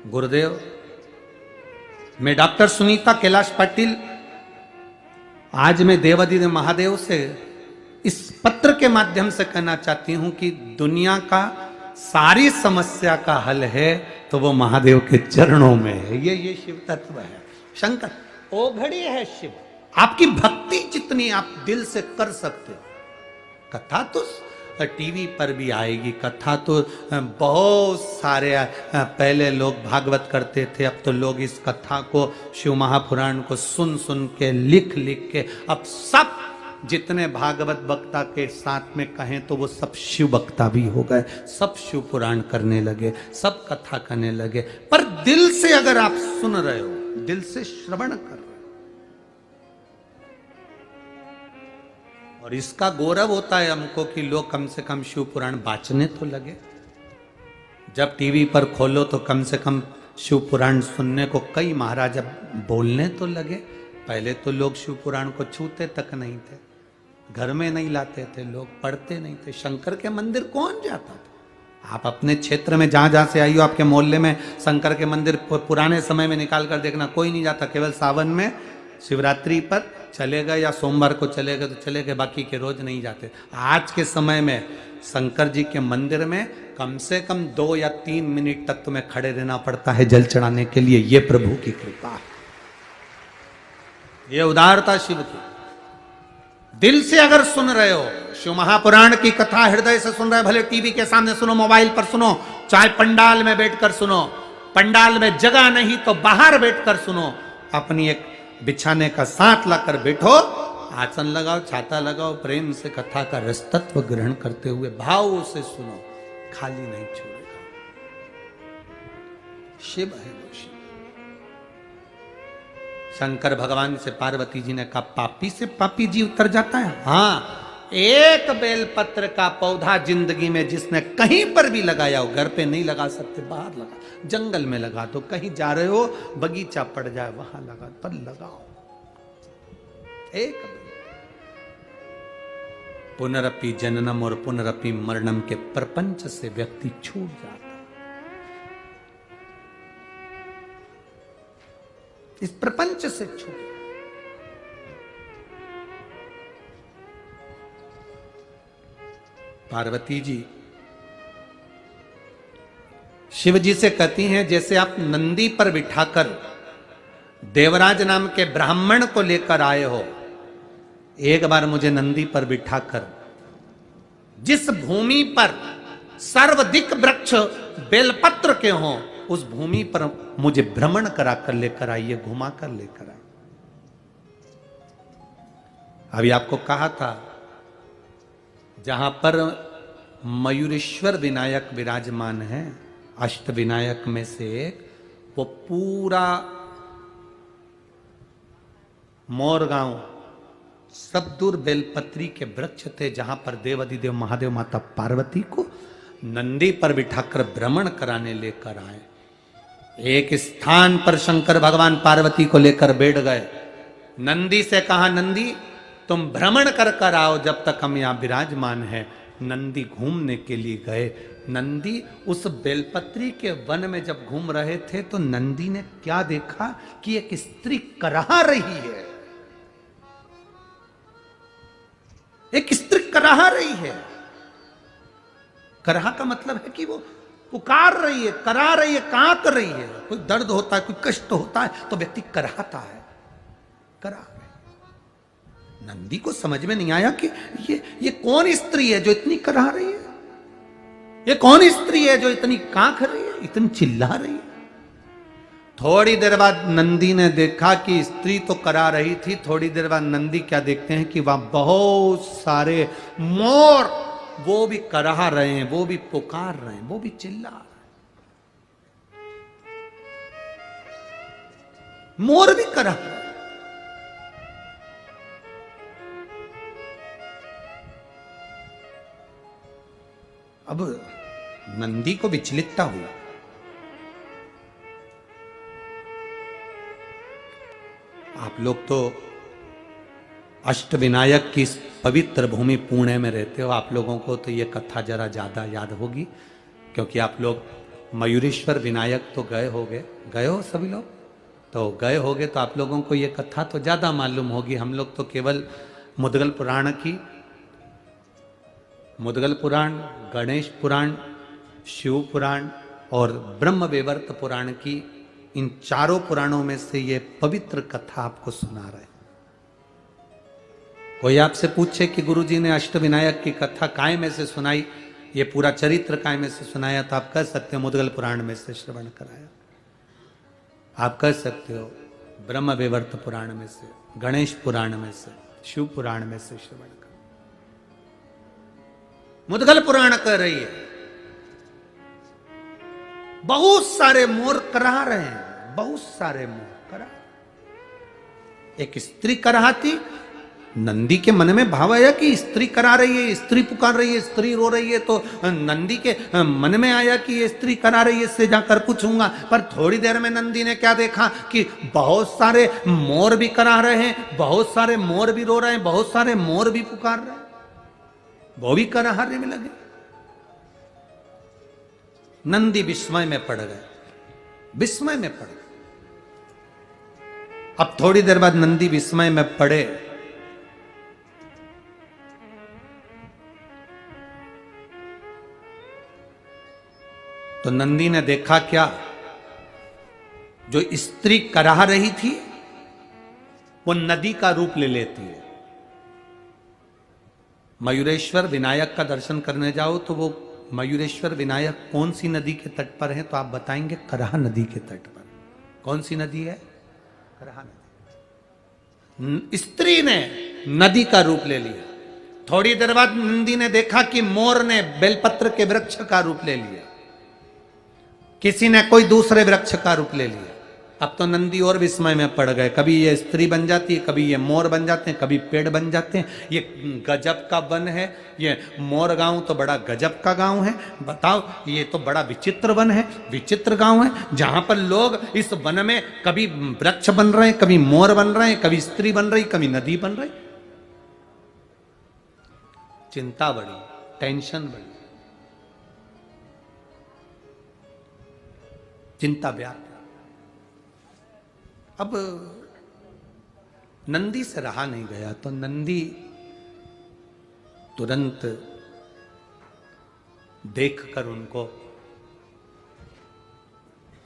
गुरुदेव, मैं डॉक्टर सुनीता कैलाश पाटिल, आज मैं देवादिदेव महादेव से इस पत्र के माध्यम से कहना चाहती हूं कि दुनिया का सारी समस्या का हल है तो वो महादेव के चरणों में है। ये शिव तत्व है। शंकर ओ घड़ी है शिव। आपकी भक्ति जितनी आप दिल से कर सकते हो, कथा तो टीवी पर भी आएगी, कथा तो बहुत सारे पहले लोग भागवत करते थे, अब तो लोग इस कथा को, शिव महापुराण को सुन सुन के, लिख लिख के, अब सब जितने भागवत वक्ता के साथ में कहें तो वो सब शिव वक्ता भी हो गए, सब शिव पुराण करने लगे, सब कथा करने लगे। पर दिल से अगर आप सुन रहे हो, दिल से श्रवण कर रहे हो, और इसका गौरव होता है हमको कि लोग कम से कम शिव पुराण बांचने तो लगे। जब टीवी पर खोलो तो कम से कम शिव पुराण सुनने को कई महाराज बोलने तो लगे। पहले तो लोग शिव पुराण को छूते तक नहीं थे, घर में नहीं लाते थे, लोग पढ़ते नहीं थे। शंकर के मंदिर कौन जाता था? आप अपने क्षेत्र में जहां जहां से आई हो, आपके मोहल्ले में शंकर के मंदिर पुराने समय में निकाल कर देखना, कोई नहीं जाता। केवल सावन में, शिवरात्रि पर चले गए या सोमवार को चले गए तो चले गए, बाकी के रोज नहीं जाते। आज के समय में शंकर जी के मंदिर में कम से कम 2 या 3 मिनट तक तुम्हें खड़े रहना पड़ता है जल चढ़ाने के लिए। ये प्रभु की कृपा है, ये उदारता शिव की। दिल से अगर सुन रहे हो, शिव महापुराण की कथा हृदय से सुन रहे, भले टीवी के सामने सुनो, मोबाइल पर सुनो, चाहे पंडाल में बैठकर सुनो, पंडाल में जगह नहीं तो बाहर बैठकर सुनो, अपनी एक बिछाने का साथ लाकर बैठो, आसन लगाओ, छाता लगाओ, प्रेम से कथा का रसतत्व ग्रहण करते हुए भाव से सुनो, खाली नहीं छोड़ेगा। शिव है वो शिव। शंकर भगवान से पार्वती जी ने कहा, पापी से पापी जी उतर जाता है? हाँ, एक बेलपत्र का पौधा जिंदगी में जिसने कहीं पर भी लगाया हो, घर पे नहीं लगा सकते, बाहर लगा, जंगल में लगा दो, कहीं जा रहे हो बगीचा पड़ जाए वहां लगा, पर लगाओ एक। पुनरपि जननम और पुनरपि मरणम के प्रपंच से व्यक्ति छूट जाता है, इस प्रपंच से छूट। पार्वती जी शिव जी से कहती हैं, जैसे आप नंदी पर बिठाकर देवराज नाम के ब्राह्मण को लेकर आए हो, एक बार मुझे नंदी पर बिठाकर जिस भूमि पर सर्वाधिक वृक्ष बेलपत्र के हों, उस भूमि पर मुझे भ्रमण कराकर लेकर आइए, घुमा कर लेकर आइए। अभी आपको कहा था, जहां पर मयूरेश्वर विनायक विराजमान है, अष्ट विनायक में से एक, वो पूरा मोरगांव सब दूर बेलपत्री के वृक्ष थे, जहां पर देवाधिदेव महादेव माता पार्वती को नंदी पर बिठाकर भ्रमण कराने लेकर आए। एक स्थान पर शंकर भगवान पार्वती को लेकर बैठ गए, नंदी से कहा, नंदी तुम भ्रमण कर कर आओ जब तक हम यहां विराजमान हैं। नंदी घूमने के लिए गए। नंदी उस बेलपत्री के वन में जब घूम रहे थे तो नंदी ने क्या देखा कि एक स्त्री कराह रही है, एक स्त्री कराह रही है। कराह का मतलब है कि वो पुकार रही है, करा रही है, कहां कर रही है। कोई दर्द होता है, कोई कष्ट होता है तो व्यक्ति कराहता है, करा। नंदी को समझ में नहीं आया कि ये कौन स्त्री है जो इतनी कराह रही है, ये कौन स्त्री है जो इतनी कांख रही है, इतनी चिल्ला रही है। थोड़ी देर बाद नंदी ने देखा कि स्त्री तो करा रही थी, थोड़ी देर बाद नंदी क्या देखते हैं कि वहां बहुत सारे मोर, वो भी कराह रहे हैं, वो भी पुकार रहे हैं, वो भी चिल्ला रहे हैं, मोर भी कराह रहे हैं। अब नंदी को विचलितता हुई। आप लोग तो अष्ट विनायक की पवित्र भूमि पुणे में रहते हो, आप लोगों को तो ये कथा जरा ज्यादा याद होगी, क्योंकि आप लोग मयूरेश्वर विनायक तो गए हो सभी लोग, तो गए होगे तो आप लोगों को ये कथा तो ज्यादा मालूम होगी। हम लोग तो केवल मुद्गल पुराण, गणेश पुराण, शिव पुराण और ब्रह्म वैवर्त पुराण की, इन चारों पुराणों में से ये पवित्र कथा आपको सुना रहे। कोई आपसे पूछे कि गुरुजी ने अष्टविनायक की कथा काय में से सुनाई, ये पूरा चरित्र काय में से सुनाया, तो आप कह सकते हो मुद्गल पुराण में से श्रवण कराया, आप कह सकते हो ब्रह्म वैवर्त पुराण में से, गणेश पुराण में से, शिव पुराण में से श्रवण कर। मुद्गल पुराण कह रही है बहुत सारे मोर करा रहे हैं, बहुत सारे मोर करा। एक स्त्री कराती, नंदी के मन में भाव आया कि स्त्री करा रही है, स्त्री पुकार रही है, स्त्री रो रही है, तो नंदी के मन में आया कि ये स्त्री करा रही है, इससे जाकर पूछूंगा। पर थोड़ी देर में नंदी ने क्या देखा कि बहुत सारे मोर भी करा रहे हैं, बहुत सारे मोर भी रो रहे हैं, बहुत सारे मोर भी पुकार रहे हैं, वो भी कराहने में लगे। नंदी विस्मय में पड़ गए, विस्मय में पड़ गए। अब थोड़ी देर बाद नंदी विस्मय में पड़े, तो नंदी ने देखा क्या, जो स्त्री कराह रही थी वो नदी का रूप ले लेती है, मयूरेश्वर विनायक का दर्शन करने जाओ तो वो मयूरेश्वर विनायक कौन सी नदी के तट पर है, तो आप बताएंगे कराह नदी के तट पर। कौन सी नदी है? कराह नदी। स्त्री ने नदी का रूप ले लिया। थोड़ी देर बाद नंदी ने देखा कि मोर ने बेलपत्र के वृक्ष का रूप ले लिया, किसी ने कोई दूसरे वृक्ष का रूप ले लिया। अब तो नंदी और विस्मय में पड़ गए, कभी ये स्त्री बन जाती है, कभी ये मोर बन जाते हैं, कभी पेड़ बन जाते हैं। ये गजब का वन है, ये मोर गांव तो बड़ा गजब का गांव है। बताओ, ये तो बड़ा विचित्र वन है, विचित्र गांव है, जहां पर लोग इस वन में कभी वृक्ष बन रहे हैं, कभी मोर बन रहे हैं, कभी स्त्री बन रही, कभी नदी बन रही। चिंता बढ़ी, टेंशन बढ़ी, चिंता व्याप्त। अब नंदी से रहा नहीं गया, तो नंदी तुरंत देखकर उनको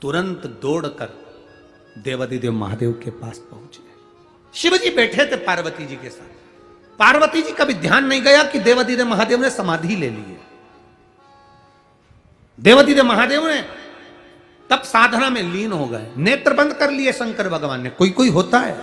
तुरंत दौड़कर देवादिदेव महादेव के पास पहुंच गए। शिव जी बैठे थे पार्वती जी के साथ। पार्वती जी का भी ध्यान नहीं गया कि देवादिदेव महादेव ने समाधि ले ली है। देवादिदेव महादेव ने तब साधना में लीन हो गए, नेत्र बंद कर लिए शंकर भगवान ने। कोई कोई होता है